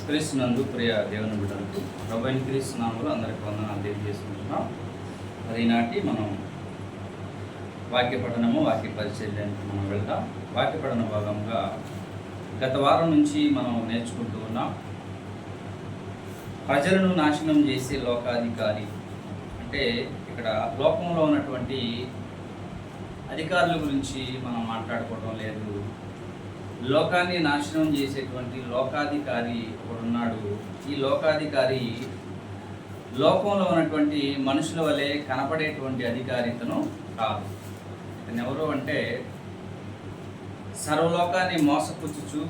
క్రీస్తునందు ప్రియ దేవుని బిడ్డలకు ప్రభువైన క్రీస్తు నామములో అందరికీ వందనాలు తెలియజేసుకుంటున్నాం. మరి ఈనాటి మనం వాక్య పఠనము వాక్య పరిచర్యానికి మనం వెళ్తాం. వాక్య పఠన భాగంగా గత వారం నుంచి మనం నేర్చుకుంటూ ఉన్నాం. ప్రజలను నాశనం చేసే లోకాధికారి అంటే ఇక్కడ లోకంలో ఉన్నటువంటి అధికారుల గురించి మనం మాట్లాడుకోవడం లేదు. లోకాన్ని నాశనం చేసేటువంటి లోకాధికారి ఒకడున్నాడు. ఈ లోకాధికారి లోకంలో ఉన్నటువంటి మనుషుల వలె కనపడేటువంటి అధికారి ఇతను కాదు. ఇతను ఎవరు అంటే సర్వలోకాన్ని మోసపుచ్చుచు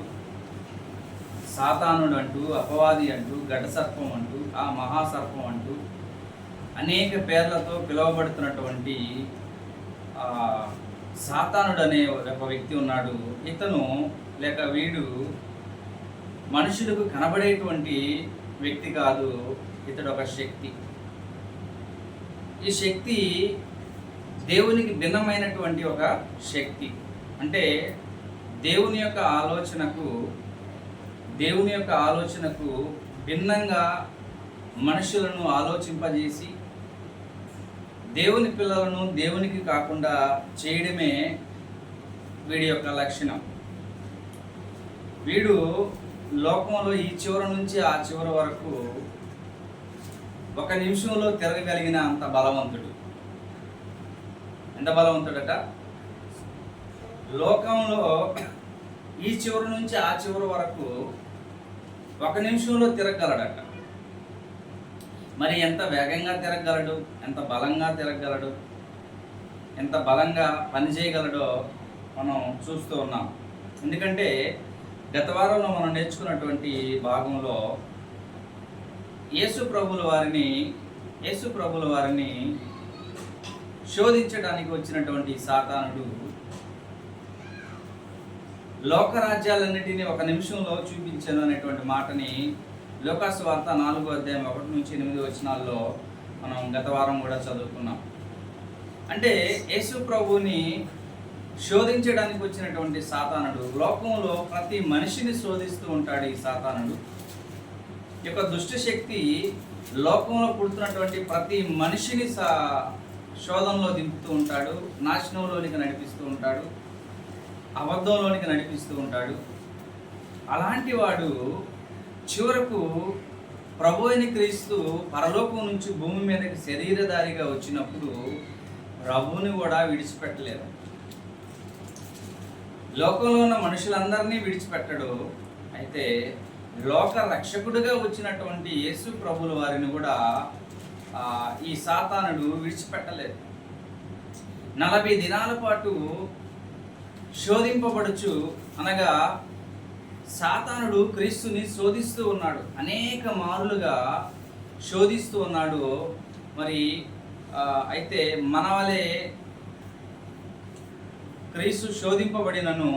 సాతానుడు అంటూ, అపవాది అంటూ, ఘటసర్పం అంటూ, ఆ మహాసర్పం అంటూ అనేక పేర్లతో పిలువబడుతున్నటువంటి సాతానుడు అనే ఒక వ్యక్తి ఉన్నాడు. ఇతను లేక వీడు మనుషులకు కనబడేటువంటి వ్యక్తి కాదు. ఇతడు ఒక శక్తి. ఈ శక్తి దేవునికి భిన్నమైనటువంటి ఒక శక్తి. అంటే దేవుని యొక్క ఆలోచనకు భిన్నంగా మనుషులను ఆలోచింపజేసి దేవుని పిల్లలను దేవునికి కాకుండా చేయడమే వీడి యొక్క లక్షణం. వీడు లోకంలో ఈ చివరి నుంచి ఆ చివరి వరకు ఒక నిమిషంలో తిరగగలిగిన అంత బలవంతుడు. ఎంత బలవంతుడట? లోకంలో ఈ చివరి నుంచి ఆ చివరి వరకు ఒక నిమిషంలో తిరగగలడట. మరి ఎంత వేగంగా తిరగగలడు, ఎంత బలంగా తిరగగలడు, ఎంత బలంగా పనిచేయగలడో మనం చూస్తూ ఉన్నాం. ఎందుకంటే గత వారంలో మనం నేర్చుకున్నటువంటి భాగంలో యేసు ప్రభుల వారిని శోధించడానికి వచ్చినటువంటి సాతానుడు లోకరాజ్యాలన్నిటినీ ఒక నిమిషంలో చూపించాను అనేటువంటి మాటని లూకాసు వార్త 4వ అధ్యాయం 1-8 వచనాల్లో మనం గత వారం కూడా చదువుకున్నాం. అంటే యేసు ప్రభువుని శోధించడానికి వచ్చినటువంటి సాతానుడు లోకంలో ప్రతి మనిషిని శోధిస్తూ ఉంటాడు. ఈ సాతానుడు యొక్క దుష్ట శక్తి లోకంలో పుడుతున్నటువంటి ప్రతి మనిషిని శోధనలో దింపుతూ ఉంటాడు, నాశనంలోనికి నడిపిస్తూ ఉంటాడు, అబద్ధంలోనికి నడిపిస్తూ ఉంటాడు. అలాంటి వాడు చివరకు ప్రభు అయిన క్రీస్తు పరలోకం నుంచి భూమి మీదకి శరీరధారిగా వచ్చినప్పుడు ప్రభువుని కూడా విడిచిపెట్టలేదు. లోకంలో ఉన్న మనుషులందరినీ విడిచిపెట్టడు. అయితే లోక రక్షకుడిగా వచ్చినటువంటి యేసు ప్రభుల వారిని కూడా ఈ సాతానుడు విడిచిపెట్టలేదు. 40 దినాల పాటు శోధింపబడుచు, అనగా సాతానుడు క్రీస్తుని శోధిస్తూ ఉన్నాడు, అనేక మారులుగా శోధిస్తూ ఉన్నాడు. మరి అయితే మన వలె క్రీస్తు శోధింపబడినను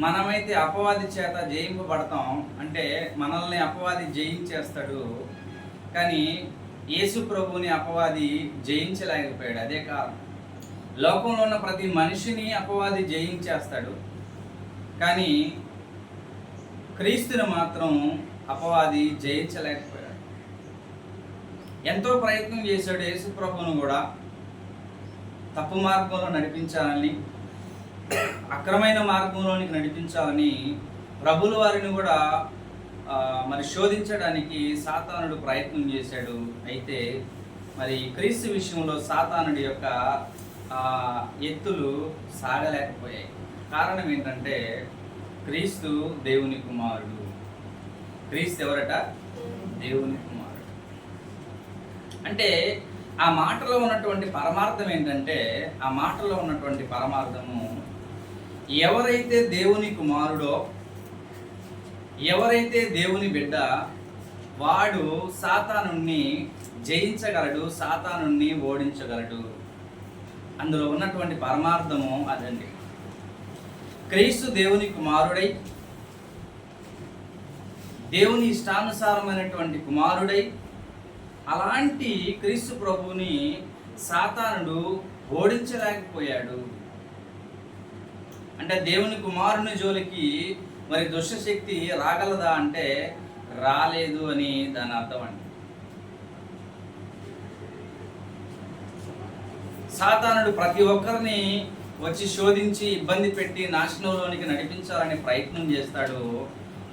మనమైతే అపవాది చేత జయింపబడతాం. అంటే మనల్ని అపవాది జయించేస్తాడు, కానీ యేసు ప్రభువుని అపవాది జయించలేకపోయాడు. అదే కారణం. లోకంలో ఉన్న ప్రతి మనిషిని అపవాది జయించేస్తాడు, కానీ క్రీస్తుని మాత్రం అపవాది జయించలేకపోయాడు. ఎంతో ప్రయత్నం చేశాడు యేసు ప్రభువును కూడా తప్పు మార్గంలో నడిపించాలని, అక్రమైన మార్గంలోనికి నడిపించాలని ప్రభువుల వారిని కూడా మరి శోధించడానికి సాతానుడు ప్రయత్నం చేశాడు. అయితే మరి క్రీస్తు విషయంలో సాతానుడి యొక్క ఎత్తులు సాగలేకపోయాయి. కారణం ఏంటంటే క్రీస్తు దేవుని కుమారుడు. క్రీస్తు ఎవరట? దేవుని కుమారుడు. అంటే ఆ మాటలో ఉన్నటువంటి పరమార్థం ఏంటంటే, ఆ మాటలో ఉన్నటువంటి పరమార్థము, ఎవరైతే దేవుని కుమారుడో, ఎవరైతే దేవుని బిడ్డ, వాడు సాతానుణ్ణి జయించగలడు, సాతానుణ్ణి ఓడించగలడు. అందులో ఉన్నటువంటి పరమార్థము అదండి. క్రీస్తు దేవుని కుమారుడై, దేవుని ఇష్టానుసారమైనటువంటి కుమారుడై, అలాంటి క్రీస్తు ప్రభువుని సాతానుడు ఓడించలేకపోయాడు. అంటే దేవుని కుమారుని జోలికి మరి దుష్టశక్తి రాగలదా అంటే రాలేదు అని దాని అర్థం అండి. సాతానుడు ప్రతి ఒక్కరిని వచ్చి శోధించి ఇబ్బంది పెట్టి నాశనంలోనికి నడిపించాలని ప్రయత్నం చేస్తాడు.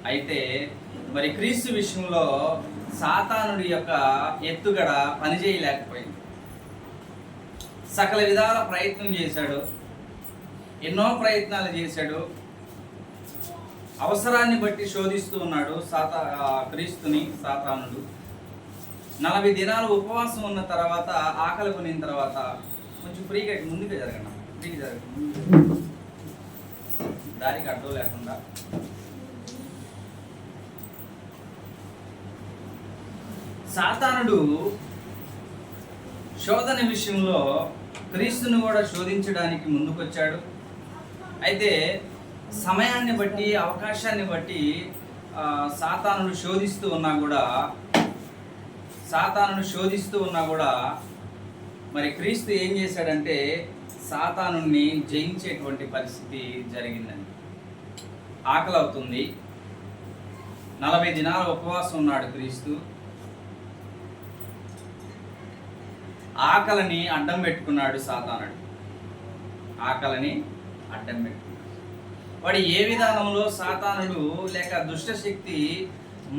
అయితే మరి క్రీస్తు విషయంలో సాతానుడి యొక్క ఎత్తుగడ పనిచేయలేకపోయింది. సకల విధాల ప్రయత్నం చేశాడు, ఎన్నో ప్రయత్నాలు చేశాడు, అవసరాన్ని బట్టి శోధిస్తూ ఉన్నాడు క్రీస్తుని సాతానుడు. 40 దినాలు ఉపవాసం ఉన్న తర్వాత, ఆకలి కొనిన తర్వాత, కొంచెం ఫ్రీగా ముందుగా జరగండి, ఫ్రీగా జరగండి, దారికి అడ్డం లేకుండా. సాతానుడు శోధన విషయంలో క్రీస్తును కూడా శోధించడానికి ముందుకొచ్చాడు. అయితే సమయాన్ని బట్టి, అవకాశాన్ని బట్టి సాతానుడు శోధిస్తూ ఉన్నా కూడా మరి క్రీస్తు ఏం చేశాడంటే సాతానుని జయించేటువంటి పరిస్థితి జరిగిందండి. ఆకలి అవుతుంది, 40 దినాల ఉపవాసం ఉన్నాడు క్రీస్తు. ఆకలిని అడ్డం పెట్టుకున్నాడు సాతానుడు, ఆకలిని అడ్డం పెట్టుకున్నాడు. వాడు ఏ విధానంలో సాతానుడు లేక దుష్టశక్తి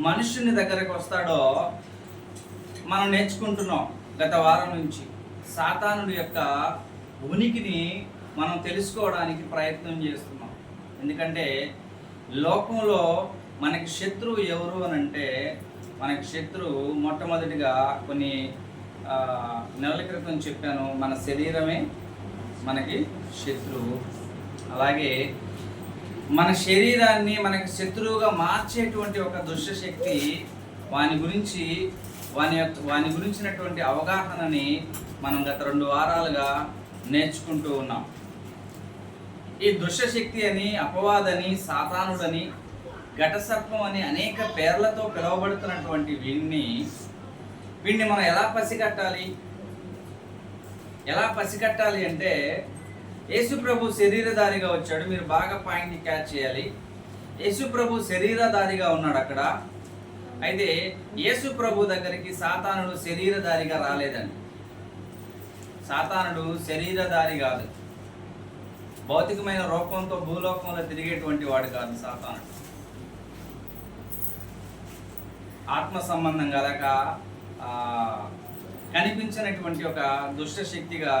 మనుషుని దగ్గరకు వస్తాడో మనం నేర్చుకుంటున్నాం గత వారం నుంచి. సాతానుడి యొక్క ఉనికిని మనం తెలుసుకోవడానికి ప్రయత్నం చేస్తున్నాం. ఎందుకంటే లోకంలో మనకి శత్రువు ఎవరు అని అంటే, మనకి శత్రువు మొట్టమొదటిగా కొన్ని నెలల క్రితం చెప్పాను, మన శరీరమే మనకి శత్రువు. అలాగే మన శరీరాన్ని మనకి శత్రువుగా మార్చేటువంటి ఒక దుష్టశక్తి, వాని గురించినటువంటి అవగాహనని మనం గత 2 వారాలుగా నేర్చుకుంటూ ఉన్నాం. ఈ దుష్టశక్తి అని, అపవాదని, సాతానుడని, ఘటసర్పం అని అనేక పేర్లతో పిలువబడుతున్నటువంటి వీడిని మనం ఎలా పసిగట్టాలి అంటే, యేసు ప్రభు శరీరధారిగా వచ్చాడు. మీరు బాగా పాయింట్ని క్యాచ్ చేయాలి. యేసు ప్రభు శరీరధారిగా ఉన్నాడు అక్కడ. అయితే యేసు ప్రభు దగ్గరికి సాతానుడు శరీరధారిగా రాలేదండి. సాతానుడు శరీరధారి కాదు, భౌతికమైన రూపంతో భూలోకంలో తిరిగేటువంటి వాడు కాదు సాతానుడు. ఆత్మ సంబంధంగా లేక కనిపించినటువంటి ఒక దుష్ట శక్తిగా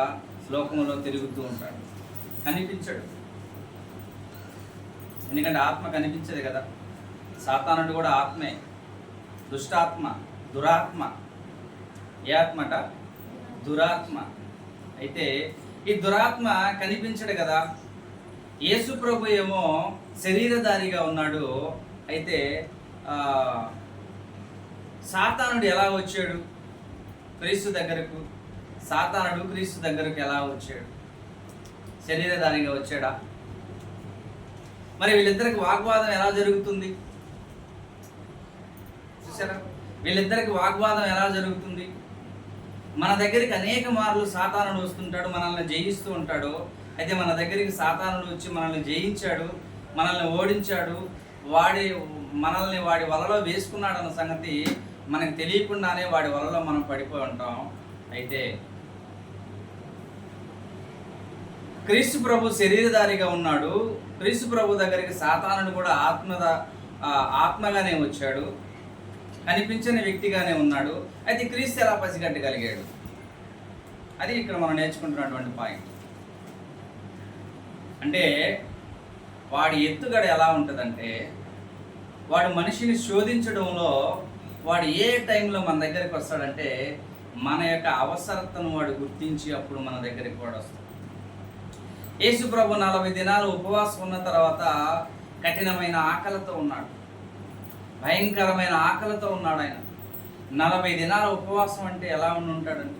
లోకంలో తిరుగుతూ ఉంటాడు. కనిపించడు, ఎందుకంటే ఆత్మ కనిపించదు కదా. సాతానుడు కూడా ఆత్మే, దుష్టాత్మ, దురాత్మ. ఏ ఆత్మట? దురాత్మ. అయితే ఈ దురాత్మ కనిపించడు కదా. యేసు ప్రభు ఏమో శరీరధారిగా ఉన్నాడు. అయితే సాతానుడు ఎలా వచ్చాడు క్రీస్తు దగ్గరకు? సాతానుడు క్రీస్తు దగ్గరకు ఎలా వచ్చాడు? శరీరధారిగా వచ్చాడా? మరి వీళ్ళిద్దరికి వాగ్వాదం ఎలా జరుగుతుంది చూసారా? వీళ్ళిద్దరికి వాగ్వాదం ఎలా జరుగుతుంది? మన దగ్గరికి అనేక మార్లు సాతానుడు వస్తుంటాడు, మనల్ని జయిస్తూ ఉంటాడు. అయితే మన దగ్గరికి సాతానుడు వచ్చి మనల్ని జయించాడు, మనల్ని ఓడించాడు, మనల్ని వాడి వలలో వేసుకున్నాడు అన్న సంగతి మనకు తెలియకుండానే వాడి వలలో మనం పడిపోయి ఉంటాం. అయితే క్రీస్తు ప్రభు శరీరధారిగా ఉన్నాడు. క్రీస్తు ప్రభు దగ్గరికి సాతానుడు కూడా ఆత్మగానే వచ్చాడు, కనిపించని వ్యక్తిగానే ఉన్నాడు. అయితే క్రీస్తు ఎలా పసిగట్టగలిగాడు? అది ఇక్కడ మనం నేర్చుకుంటున్నటువంటి పాయింట్. అంటే వాడి ఎత్తుగడ ఎలా ఉంటుందంటే, వాడు మనిషిని శోధించడంలో వాడు ఏ టైంలో మన దగ్గరికి వస్తాడంటే, మన యొక్క అవసరతను వాడు గుర్తించి అప్పుడు మన దగ్గరికి కూడా వస్తాడు. యేసు ప్రభు 40 దినాలు ఉపవాసం ఉన్న తర్వాత కఠినమైన ఆకలితో ఉన్నాడు, భయంకరమైన ఆకలితో ఉన్నాడు. ఆయన 40 దినాల ఉపవాసం అంటే ఎలా ఉంటాడండి?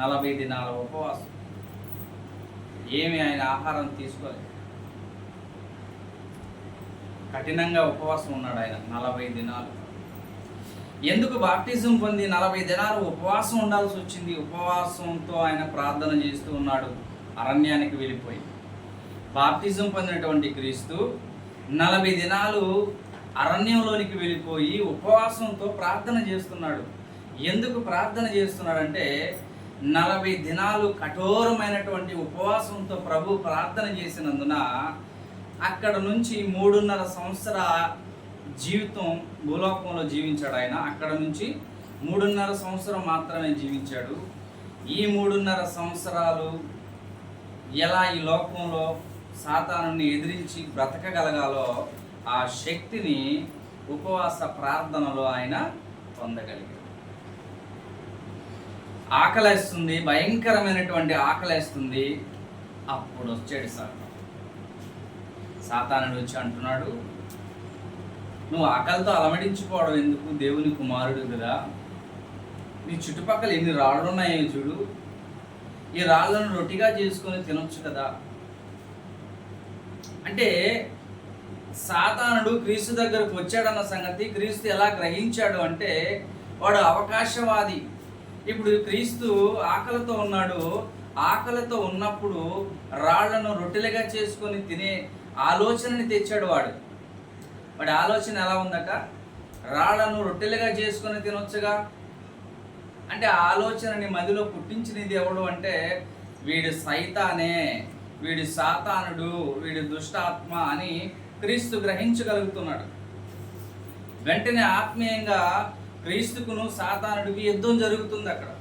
40 దినాల ఉపవాసం, ఏమి ఆయన ఆహారం తీసుకోలేదు, కఠినంగా ఉపవాసం ఉన్నాడు ఆయన 40 దినాలు. ఎందుకు బాప్టిజం పొంది 40 దినాలు ఉపవాసం ఉండాల్సి వచ్చింది? ఉపవాసంతో ఆయన ప్రార్థన చేస్తూ ఉన్నాడు అరణ్యానికి వెళ్ళిపోయి. బాప్టిజం పొందినటువంటి క్రీస్తు 40 దినాలు అరణ్యంలోనికి వెళ్ళిపోయి ఉపవాసంతో ప్రార్థన చేస్తున్నాడు. ఎందుకు ప్రార్థన చేస్తున్నాడంటే 40 దినాలు కఠోరమైనటువంటి ఉపవాసంతో ప్రభు ప్రార్థన చేసినందున అక్కడ నుంచి 3.5 సంవత్సర జీవితం భూలోకంలో జీవించాడు ఆయన. అక్కడ నుంచి 3.5 సంవత్సరం మాత్రమే జీవించాడు. ఈ 3.5 సంవత్సరాలు ఎలా ఈ లోకంలో సాతానుని ఎదిరించి బ్రతకగలగాలో ఆ శక్తిని ఉపవాస ప్రార్థనలో ఆయన పొందగలిగాడు. ఆకలేస్తుంది, భయంకరమైనటువంటి ఆకలేస్తుంది. అప్పుడు వచ్చాడు సాతానుడు వచ్చి అంటున్నాడు, నువ్వు ఆకలితో అలమటించుకోవడం ఎందుకు? దేవుని కుమారుడు కదా, నీ చుట్టుపక్కల ఎన్ని రాళ్ళు ఉన్నాయో చూడు, ఈ రాళ్ళను రొట్టిగా చేసుకొని తినొచ్చు కదా. అంటే సాతానుడు క్రీస్తు దగ్గరకు వచ్చాడన్న సంగతి క్రీస్తు ఎలా గ్రహించాడు అంటే, వాడు అవకాశవాది. ఇప్పుడు క్రీస్తు ఆకలితో ఉన్నాడు. ఆకలితో ఉన్నప్పుడు రాళ్లను రొట్టెలుగా చేసుకొని తినే ఆలోచనని తెచ్చాడు వాడి ఆలోచన ఎలా ఉందట? రాళ్లను రొట్టెలుగా చేసుకొని తినొచ్చుగా. అంటే ఆ ఆలోచనని మదిలో పుట్టించినది ఎవడు అంటే, వీడు సైతానే, వీడు సాతానుడు, వీడు దుష్టాత్మ అని క్రీస్తు గ్రహించగలుగుతున్నాడు. వెంటనే ఆత్మీయంగా క్రీస్తుకును సాతానుడికి యుద్ధం జరుగుతుంది. అక్కడ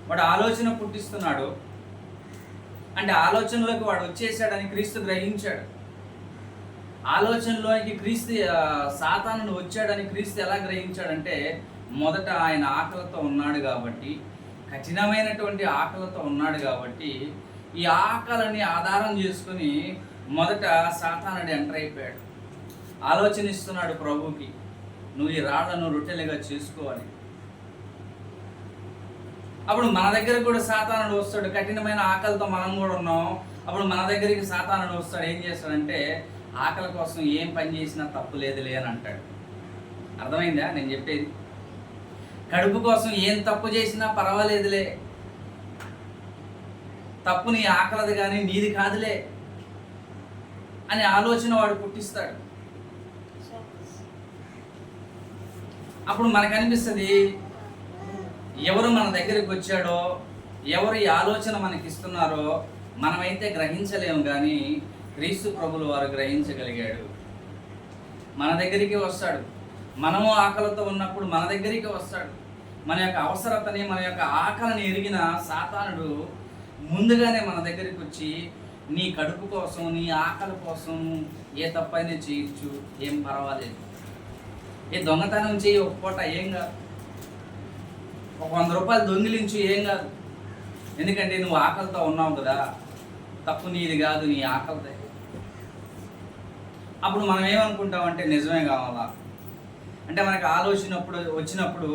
వాడు ఆలోచన పుట్టిస్తున్నాడు. అంటే ఆలోచనలోకి వాడు వచ్చేసాడని క్రీస్తు గ్రహించాడు. ఆలోచనలోకి సాతానుడు వచ్చాడని క్రీస్తు ఎలా గ్రహించాడంటే, మొదట ఆయన ఆకలితో ఉన్నాడు కాబట్టి, కఠినమైనటువంటి ఆకలితో ఉన్నాడు కాబట్టి, ఈ ఆకలిని ఆధారం చేసుకుని మొదట సాతానుడు ఎంటర్ అయిపోయాడు. ఆలోచన ఇస్తున్నాడు ప్రభువుకి, నువ్వు ఈ రాళ్లను రొట్టెలుగా చేసుకోవాలి. అప్పుడు మన దగ్గర కూడా సాతానుడు వస్తాడు. కఠినమైన ఆకలితో మనం కూడా ఉన్నాం. అప్పుడు మన దగ్గరికి సాతానుడు వస్తాడు. ఏం చేస్తాడంటే, ఆకలి కోసం ఏం పని చేసినా తప్పు లేదులే అని అంటాడు. అర్థమైందా నేను చెప్పేది? కడుపు కోసం ఏం తప్పు చేసినా పర్వాలేదులే, తప్పు నీ ఆకలిది కానీ నీది కాదులే అనే ఆలోచన వాడు పుట్టిస్తాడు. అప్పుడు మనకు అనిపిస్తుంది, ఎవరు మన దగ్గరికి వచ్చాడో, ఎవరు ఈ ఆలోచన మనకి ఇస్తున్నారో మనమైతే గ్రహించలేము, కానీ క్రీస్తు ప్రభులు వారు గ్రహించగలిగాడు. మన దగ్గరికి వస్తాడు. మనము ఆకలితో ఉన్నప్పుడు మన దగ్గరికి వస్తాడు. మన యొక్క అవసరతని, మన యొక్క ఆకలిని ఎరిగిన సాతానుడు ముందుగానే మన దగ్గరికి వచ్చి, నీ కడుపు కోసం, నీ ఆకలి కోసం ఏ తప్పైనా చేయొచ్చు, ఏం పర్వాలేదు, ఏ దొంగతనం చేయి, ఒక పూట ఏం కాదు, ఒక 100 రూపాయలు దొంగిలించు, ఏం కాదు, ఎందుకంటే నువ్వు ఆకలితో ఉన్నావు కదా, తప్పు నీది కాదు, నీ ఆకలిదే. అప్పుడు మనం ఏమనుకుంటామంటే, నిజమే కావాలా అంటే మనకు ఆలోచన వచ్చినప్పుడు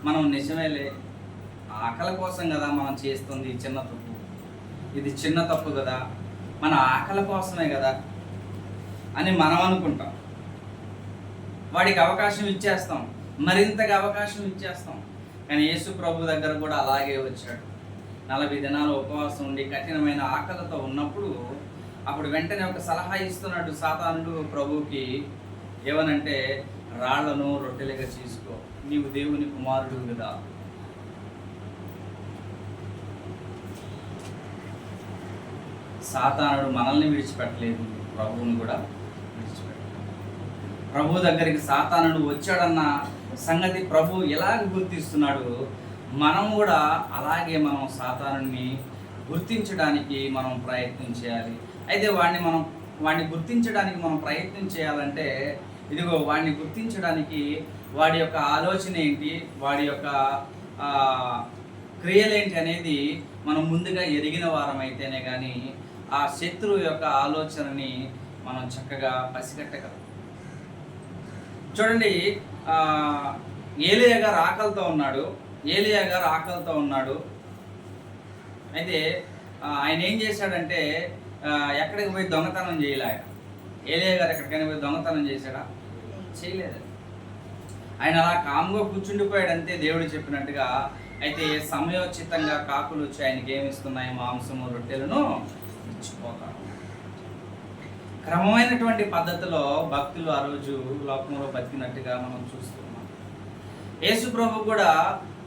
మనం నిజమేలే, ఆకలి కోసం కదా మనం చేస్తుంది చిన్న తప్పు, ఇది చిన్న తప్పు కదా, మన ఆకలి కోసమే కదా అని మనం అనుకుంటాం. వాడికి అవకాశం ఇచ్చేస్తాం, మరింతగా అవకాశం ఇచ్చేస్తాం. కానీ యేసు ప్రభు దగ్గర కూడా అలాగే వచ్చాడు. 40 దినాలు ఉపవాసం ఉండి కఠినమైన ఆకలితో ఉన్నప్పుడు అప్పుడు వెంటనే ఒక సలహా ఇస్తున్నాడు సాతానుడు ప్రభువుకి. ఏమనంటే, రాళ్లను రొట్టెలుగా చేసుకో, నీవు దేవుని కుమారుడు కదా. సాతానుడు మనల్ని విడిచిపెట్టలేదు, ప్రభువుని కూడా విడిచిపెట్టలేదు. ప్రభు దగ్గరికి సాతానుడు వచ్చాడన్న సంగతి ప్రభు ఎలాగ గుర్తిస్తున్నాడు, మనం కూడా అలాగే మనం సాతానుడిని గుర్తించడానికి మనం ప్రయత్నం చేయాలి. అయితే వాడిని గుర్తించడానికి మనం ప్రయత్నం చేయాలంటే, ఇదిగో వాడిని గుర్తించడానికి వాడి యొక్క ఆలోచన ఏంటి, వాడి యొక్క క్రియలేంటి అనేది మనం ముందుగా ఎరిగిన వారం అయితేనే కానీ ఆ శత్రువు యొక్క ఆలోచనని మనం చక్కగా పసిగట్టగలం. చూడండి, ఏలియా గారు ఆకలితో ఉన్నాడు. అయితే ఆయన ఏం చేశాడంటే, ఎక్కడికి పోయి దొంగతనం చేయలే. ఏలియా గారు ఎక్కడికైనా పోయి దొంగతనం చేశాడా? చేయలేదు. ఆయన అలా కామ్గా కూర్చుండిపోయాడు అంతే, దేవుడు చెప్పినట్టుగా. అయితే సమయోచితంగా కాకులు వచ్చి ఆయనకి ఏమి ఇస్తున్నాయి? మాంసము, రొట్టెలను ఇచ్చిపోతారు. క్రమమైనటువంటి పద్ధతిలో భక్తులు ఆ రోజు లోకంలో బతికినట్టుగా మనం చూస్తున్నాం. యేసు ప్రభు కూడా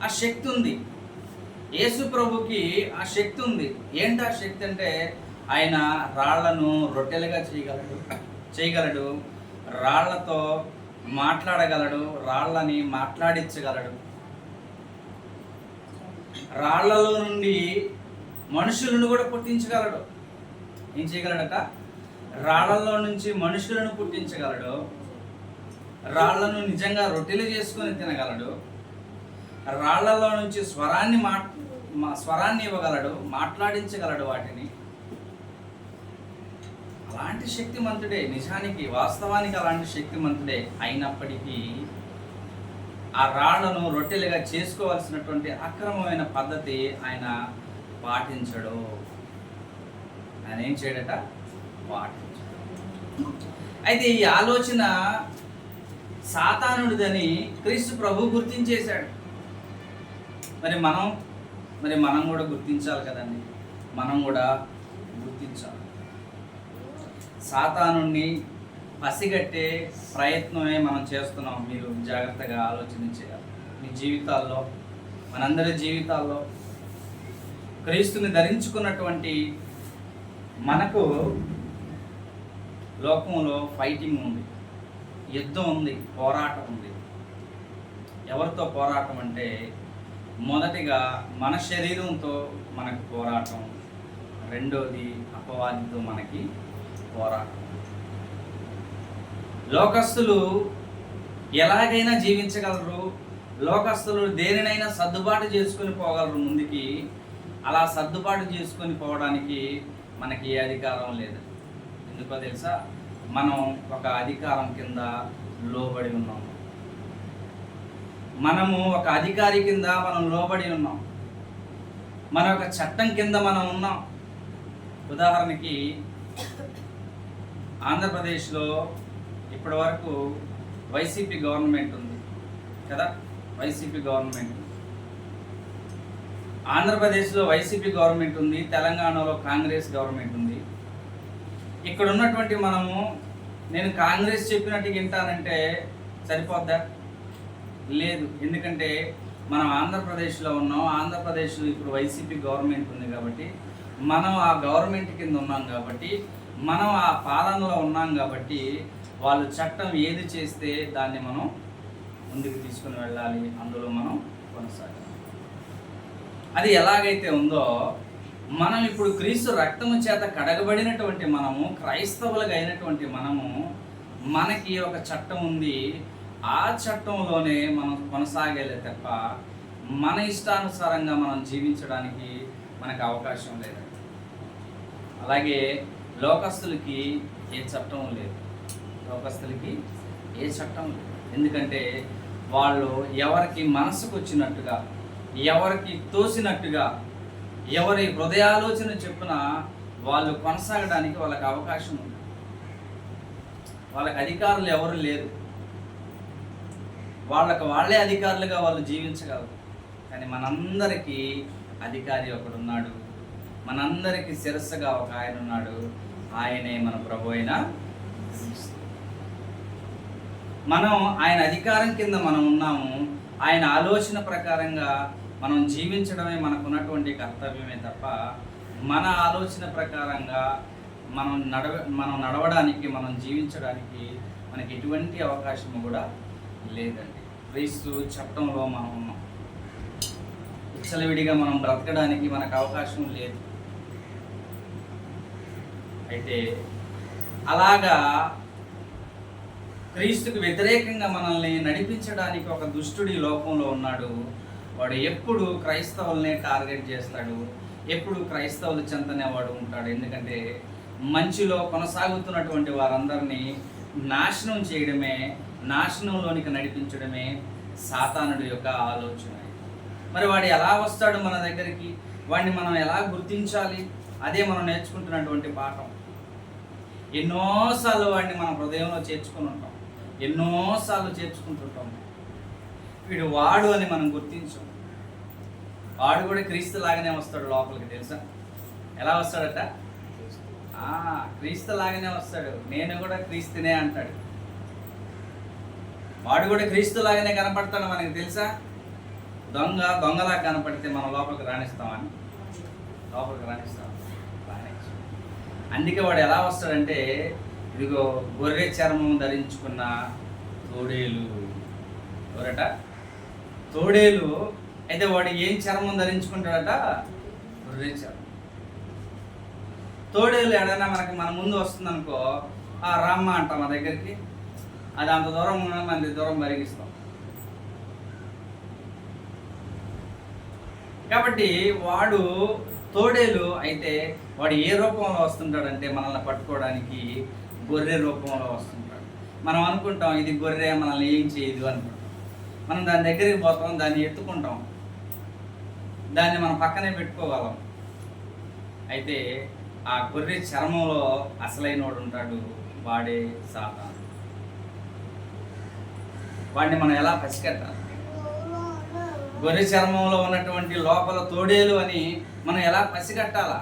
ఆ శక్తి ఉంది. యేసు ప్రభుకి ఆ శక్తి ఉంది. ఏంటి ఆ శక్తి అంటే ఆయన రాళ్లను రొట్టెలుగా చేయగలడు, రాళ్లతో మాట్లాడగలడు, రాళ్ళని మాట్లాడించగలడు, రాళ్లలో నుండి మనుషులను కూడా పుట్టించగలడు. ఏం చేయగలడట? రాళ్లలో నుంచి మనుషులను పుట్టించగలడు, రాళ్లను నిజంగా రొట్టెలు చేసుకొని తినగలడు, రాళ్లలో నుంచి స్వరాన్ని ఇవ్వగలడు, మాట్లాడించగలడు వాటిని. అలాంటి శక్తిమంతుడే, నిజానికి వాస్తవానికి అలాంటి శక్తిమంతుడే. అయినప్పటికీ ఆ రాళ్లను రొట్టెలుగా చేసుకోవాల్సినటువంటి అక్రమమైన పద్ధతి ఆయన పాటించడు. ఆయన ఏం చేయడట? పాటించడు. అయితే ఈ ఆలోచన సాతానుడిదని క్రీస్తు ప్రభు గుర్తించేశాడు. మరి మనం కూడా గుర్తించాలి కదండి. మనం కూడా గుర్తించాలి. సాతానుడిని పసిగట్టే ప్రయత్నమే మనం చేస్తున్నాం. మీరు జాగ్రత్తగా ఆలోచన చేయాలి. మీ జీవితాల్లో, మనందరి జీవితాల్లో క్రీస్తుని ధరించుకున్నటువంటి మనకు లోకంలో ఫైటింగ్ ఉంది, యుద్ధం ఉంది, పోరాటం ఉంది. ఎవరితో పోరాటం అంటే మొదటిగా మన శరీరంతో మనకు పోరాటం, రెండోది అపవాదితో మనకి పోరాటం. లోకస్తులు ఎలాగైనా జీవించగలరు, లోకస్తులు దేనినైనా సర్దుబాటు చేసుకొని పోగలరు ముందుకి. అలా సర్దుబాటు చేసుకొని పోవడానికి మనకి ఏ అధికారం లేదు. ఎందుకో తెలుసా? మనం ఒక అధికారం కింద లోబడి ఉన్నాం. మనము ఒక అధికారి కింద మనం లోబడి ఉన్నాం. మన ఒక చట్టం కింద మనం ఉన్నాం. ఉదాహరణకి ఆంధ్రప్రదేశ్లో ఇప్పటి వరకు వైసీపీ గవర్నమెంట్ ఉంది కదా. వైసీపీ గవర్నమెంట్, ఆంధ్రప్రదేశ్లో వైసీపీ గవర్నమెంట్ ఉంది, తెలంగాణలో కాంగ్రెస్ గవర్నమెంట్ ఉంది. ఇక్కడ ఉన్నటువంటి మనము, నేను కాంగ్రెస్ చెప్పినట్టు వింటానంటే సరిపోద్దా? లేదు. ఎందుకంటే మనం ఆంధ్రప్రదేశ్లో ఉన్నాం. ఆంధ్రప్రదేశ్లో ఇప్పుడు వైసీపీ గవర్నమెంట్ ఉంది కాబట్టి మనం ఆ గవర్నమెంట్ కింద ఉన్నాం కాబట్టి, మనం ఆ పాలనలో ఉన్నాం కాబట్టి, వాళ్ళు చట్టం ఏది చేస్తే దాన్ని మనం ముందుకు తీసుకుని వెళ్ళాలి, అందులో మనం కొనసాగాలి. అది ఎలాగైతే ఉందో, మనం ఇప్పుడు క్రీస్తు రక్తము చేత కడగబడినటువంటి మనము, క్రైస్తవులుగా అయినటువంటి మనము, మనకి ఒక చట్టం ఉంది. ఆ చట్టంలోనే మనం కొనసాగేలే తప్ప మన ఇష్టానుసారంగా మనం జీవించడానికి మనకు అవకాశం లేదు. అలాగే లోకస్తులకి ఏ చట్టం లేదు. లోకస్తులకి ఏ చట్టం లేదు. ఎందుకంటే వాళ్ళు ఎవరికి మనసుకు వచ్చినట్టుగా, ఎవరికి తోసినట్టుగా, ఎవరి హృదయాలోచన చెప్పున వాళ్ళు కొనసాగడానికి వాళ్ళకి అవకాశం ఉంది. వాళ్ళకి అధికారులు ఎవరు లేరు. వాళ్ళే అధికారులుగా వాళ్ళు జీవించగలరు. కానీ మనందరికీ అధికారి ఒకడున్నాడు. మనందరికీ శిరస్సుగా ఒక ఆయన ఉన్నాడు. ఆయనే మన ప్రభు అయిన క్రీస్తు. మనం ఆయన అధికారం కింద మనం ఉన్నాము. ఆయన ఆలోచన ప్రకారంగా మనం జీవించడమే మనకున్నటువంటి కర్తవ్యమే తప్ప మన ఆలోచన ప్రకారంగా మనం నడవడానికి, మనం జీవించడానికి మనకి ఎటువంటి అవకాశం కూడా లేదండి. క్రీస్తు చట్టంలో మనం ఉన్నాం. విచ్చలవిడిగా మనం బ్రతకడానికి మనకు అవకాశం లేదు. అయితే అలాగా క్రీస్తుకు వ్యతిరేకంగా మనల్ని నడిపించడానికి ఒక దుష్టుడి లోకంలో ఉన్నాడు. వాడు ఎప్పుడు క్రైస్తవుల్ని టార్గెట్ చేస్తాడు, ఎప్పుడు క్రైస్తవుల చెంతనే వాడు ఉంటాడు. ఎందుకంటే మంచిలో కొనసాగుతున్నటువంటి వారందరినీ నాశనం చేయడమే, నాశనంలోనికి నడిపించడమే సాతానుడి యొక్క ఆలోచన. మరి వాడు ఎలా వస్తాడు మన దగ్గరికి? వాడిని మనం ఎలా గుర్తించాలి? అదే మనం నేర్చుకుంటున్నటువంటి పాఠం. ఎన్నోసార్లు వాడిని మన హృదయంలో చేర్చుకుని ఉంటాం, ఎన్నోసార్లు చేర్చుకుంటుంటాం. వీడు వాడు అని మనం గుర్తించాం. వాడు కూడా క్రీస్తు లాగానే వస్తాడు లోపలికి. తెలుసా ఎలా వస్తాడట? క్రీస్తు లాగానే వస్తాడు, నేను కూడా క్రీస్తునే అంటాడు. వాడు కూడా క్రీస్తు లాగానే కనపడతాడు. మనకి తెలుసా? దొంగలా కనపడితే మనం లోపలికి రాణిస్తామని, లోపలికి రాణిస్తాం. అందుకే వాడు ఎలా వస్తాడంటే, ఇదిగో గొర్రె చర్మం ధరించుకున్న తోడేలు. ఎవరట? తోడేలు. అయితే వాడు ఏం చర్మం ధరించుకుంటాడట? గొర్రె చర్మం. తోడేలు ఏడైనా మన ముందు వస్తుందనుకో, రామ్మ అంటాం మా దగ్గరికి, అది అంత దూరం మన దూరం పరిగిస్తాం. కాబట్టి వాడు తోడేలు. అయితే వాడు ఏ రూపంలో వస్తుంటాడంటే మనల్ని పట్టుకోవడానికి గొర్రె రూపంలో వస్తుంటాడు. మనం అనుకుంటాం ఇది గొర్రె మనల్ని ఏం చేయదు అనుకుంటాం. మనం దాని దగ్గరికి పోతాం, దాన్ని ఎత్తుకుంటాం, దాన్ని మనం పక్కనే పెట్టుకోగలం. అయితే ఆ గొర్రె చర్మంలో అసలైన వాడు ఉంటాడు, వాడే సాతాను. వాడిని మనం ఎలా పసిగట్టాలి? గొర్రె చర్మంలో ఉన్నటువంటి లోపల తోడేలు అని మనం ఎలా పసిగట్టాలా?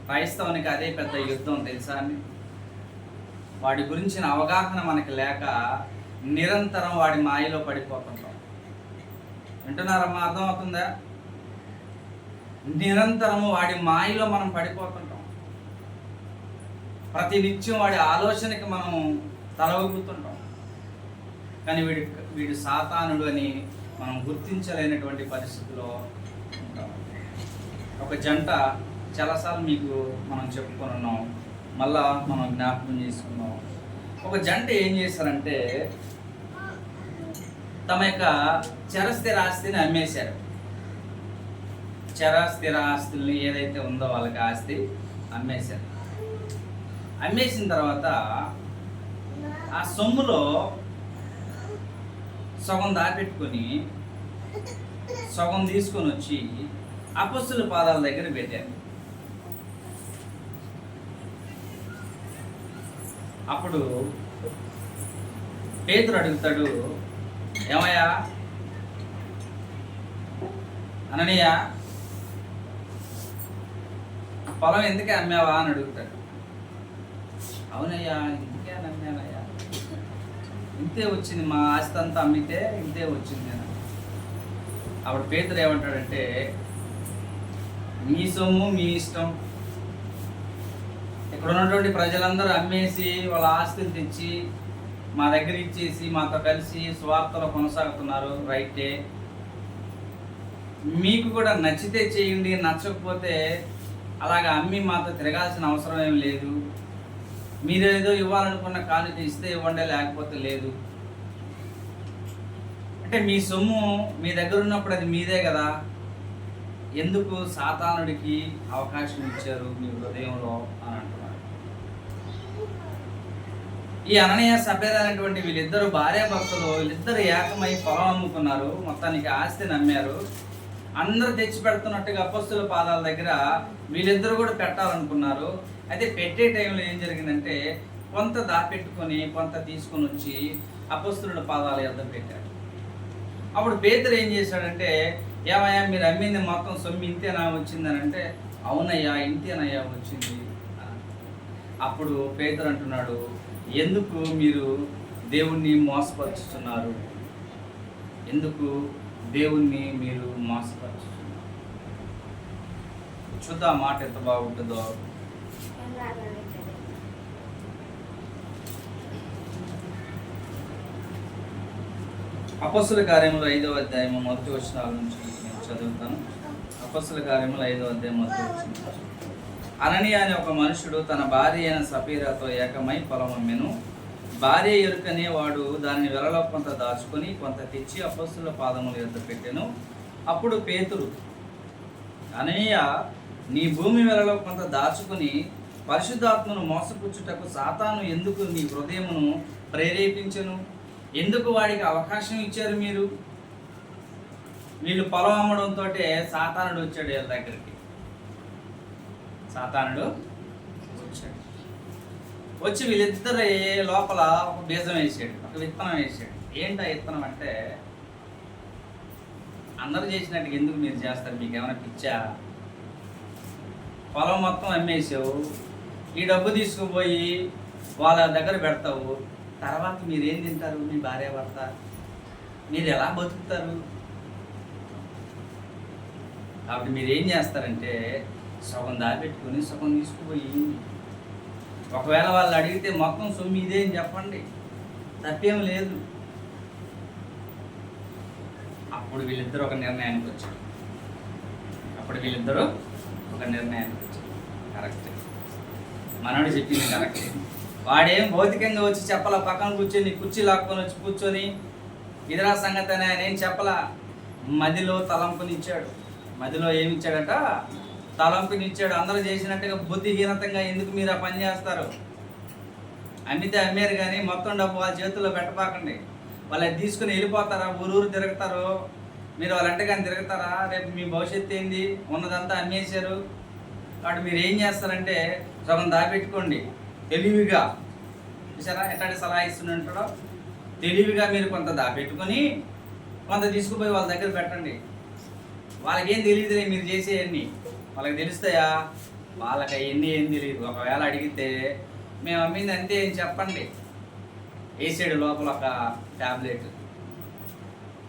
క్రైస్తవునికి అదే పెద్ద యుద్ధం, తెలుసా అండి. వాడి గురించిన అవగాహన మనకి లేక నిరంతరం వాడి మాయలో పడిపోతుంటాం. వింటున్నారమ్మా? అర్థం అవుతుందా? నిరంతరము వాడి మాయలో మనం పడిపోతుంటాం. ప్రతి నిత్యం వాడి ఆలోచనకి మనం తలవగుతుంటాం. కానీ వీడు సాతానుడు అని మనం గుర్తించలేనటువంటి పరిస్థితిలో ఉంటాం. ఒక జంట చాలాసార్లు మీకు మనం చెప్పుకొని ఉన్నాం, మళ్ళా మనం జ్ఞాపకం చేసుకున్నాం. ఒక జంట ఏం చేశారంటే తమ యొక్క చరస్థిర ఆస్తిని అమ్మేశారు. చరస్థిర ఆస్తుల్ని ఏదైతే ఉందో వాళ్ళకి ఆస్తి అమ్మేశారు. అమ్మేసిన తర్వాత ఆ సొమ్ములో సగం దాపెట్టుకొని సగం తీసుకొని వచ్చి అపొస్తలుల పాదాల దగ్గర పెట్టారు. అప్పుడు పేతురు అడుగుతాడు, ఏమయ్యా అననీయ, పొలం ఎందుకే అమ్మావా అని అడుగుతాడు. అవునయ్యా, ఇందుకే అమ్మానయ్యా, ఇంతే వచ్చింది, మా ఆస్తి అంతా అమ్మితే ఇంతే వచ్చింది అని. అప్పుడు పేతురు ఏమంటాడంటే, మీ సొమ్ము మీ ఇష్టం, ఇక్కడ ఉన్నటువంటి ప్రజలందరూ అమ్మేసి వాళ్ళ ఆస్తులు తెచ్చి మా దగ్గర ఇచ్చేసి మాతో కలిసి స్వార్థలో కొనసాగుతున్నారు, రైటే. మీకు కూడా నచ్చితే చేయండి, నచ్చకపోతే అలాగ అమ్మి మాతో తిరగాల్సిన అవసరం ఏం లేదు. మీరేదో ఇవ్వాలనుకున్న కానుక ఇస్తే ఇవ్వండి, లేకపోతే లేదు. అంటే మీ సొమ్ము మీ దగ్గర ఉన్నప్పుడు అది మీదే కదా, ఎందుకు సాతానుడికి అవకాశం ఇచ్చారు మీ హృదయంలో అని అంటున్నారు. ఈ అననీయ సఫేరా అనేటువంటి వీళ్ళిద్దరు భార్యాభర్తలు, వీళ్ళిద్దరు ఏకమై పొలం అమ్ముకున్నారు, మొత్తానికి ఆస్తిని అమ్మారు. అందరూ తెచ్చి పెడుతున్నట్టుగా అపొస్తలుల పాదాల దగ్గర వీళ్ళిద్దరు కూడా పెట్టాలనుకున్నారు. అయితే పెట్టే టైంలో ఏం జరిగిందంటే కొంత దాపెట్టుకొని కొంత తీసుకొని వచ్చి అపొస్తలుల పాదాల యొద్ద పెట్టాడు. అప్పుడు పేతురు ఏం చేశాడంటే, ఏమయ్యా మీరు అమ్మింది మొత్తం సొమ్ము ఇంతేనా వచ్చిందని అంటే, అవునయ్యా ఇంతేనయ్యా వచ్చింది. అప్పుడు పేతురు అంటున్నాడు, ఎందుకు మీరు దేవుణ్ణి మోసపరుచుతున్నారు? ఎందుకు దేవుణ్ణి మీరు మోసపరుచుతున్నారు? చూద్దాం మాట ఎంత బాగుంటుందో. అపొస్తలుల కార్యములు 5వ అధ్యాయము మొదటి వచనాల నుంచి నేను చదువుతాను. అపొస్తలుల కార్యములు 5వ అధ్యాయం మొదటి వచనం. అననీయ అనే ఒక మనుషుడు తన భార్య అయిన సఫీరాతో ఏకమై పొలం అమ్మెను. భార్య ఎరుకనే వాడు దానిని వెలలో కొంత దాచుకొని కొంత తెచ్చి అపొస్తలుల పాదముల యొద్ద పెట్టెను. అప్పుడు పేతురు, అననీయ, నీ భూమి వెలలో కొంత దాచుకుని పరిశుద్ధాత్మను మోసపుచ్చుటకు సాతాను ఎందుకు నీ హృదయమును ప్రేరేపించెను? ఎందుకు వాడికి అవకాశం ఇచ్చారు మీరు? వీళ్ళు పొలం అమ్మడంతో సాతానుడు వచ్చాడు వీళ్ళ దగ్గరికి. సాతానుడు వచ్చాడు, వచ్చి వీళ్ళిద్దరు లోపల ఒక బీజం వేసాడు, ఒక విత్తనం వేసాడు. ఏంటా విత్తనం అంటే, అందరూ చేసినట్టుగా ఎందుకు మీరు చేస్తారు? మీకు ఏమైనా పిచ్చా? పొలం మొత్తం అమ్మేసావు, ఈ డబ్బు తీసుకుపోయి వాళ్ళ దగ్గర పెడతావు. తర్వాత మీరు ఏం తింటారు? మీ భార్య భర్త మీరు ఎలా బతుకుతారు? కాబట్టి మీరు ఏం చేస్తారంటే సగం దాపెట్టుకొని సగం తీసుకుపోయి, ఒకవేళ వాళ్ళు అడిగితే మొత్తం సొమ్ము ఇదే అని చెప్పండి, తప్పేం లేదు. అప్పుడు వీళ్ళిద్దరూ ఒక నిర్ణయానికి వచ్చారు. కరెక్ట్, మనోడు చెప్పింది కరెక్ట్. వాడేం భౌతికంగా వచ్చి చెప్పలా, పక్కన కూర్చొని కుర్చీ లాక్కొని వచ్చి కూర్చొని ఇదిరా సంగతి అని ఆయన ఏం చెప్పలా. మదిలో తలంపునిచ్చాడు. మదిలో ఏమిచ్చాడట? తలంపునిచ్చాడు. అందరూ చేసినట్టుగా బుద్ధిహీనతంగా ఎందుకు మీరు ఆ పని చేస్తారు? అమ్మితే అమ్మారు కానీ మొత్తం డబ్బు వాళ్ళ చేతుల్లో పెట్టపాకండి. వాళ్ళు అది తీసుకుని వెళ్ళిపోతారా? ఊరూరు తిరుగుతారు. మీరు వాళ్ళంటే కానీ తిరుగుతారా? రేపు మీ భవిష్యత్తు ఏంది? ఉన్నదంతా అమ్మేశారు. కాబట్టి మీరు ఏం చేస్తారంటే సగం దాపెట్టుకోండి తెలివిగా. చూసారా ఎట్లాంటి సలహా ఇస్తుంటాడో? తెలివిగా మీరు కొంత దాపెట్టుకొని కొంత తీసుకుపోయి వాళ్ళ దగ్గర పెట్టండి. వాళ్ళకేం తెలియదులే మీరు చేసేవన్నీ. వాళ్ళకి తెలుస్తాయా? వాళ్ళకి అవన్నీ ఏం తెలియదు. ఒకవేళ అడిగితే మేము అమ్మింది అంతే అని చెప్పండి. వేసాడు లోపల ఒక ట్యాబ్లెట్,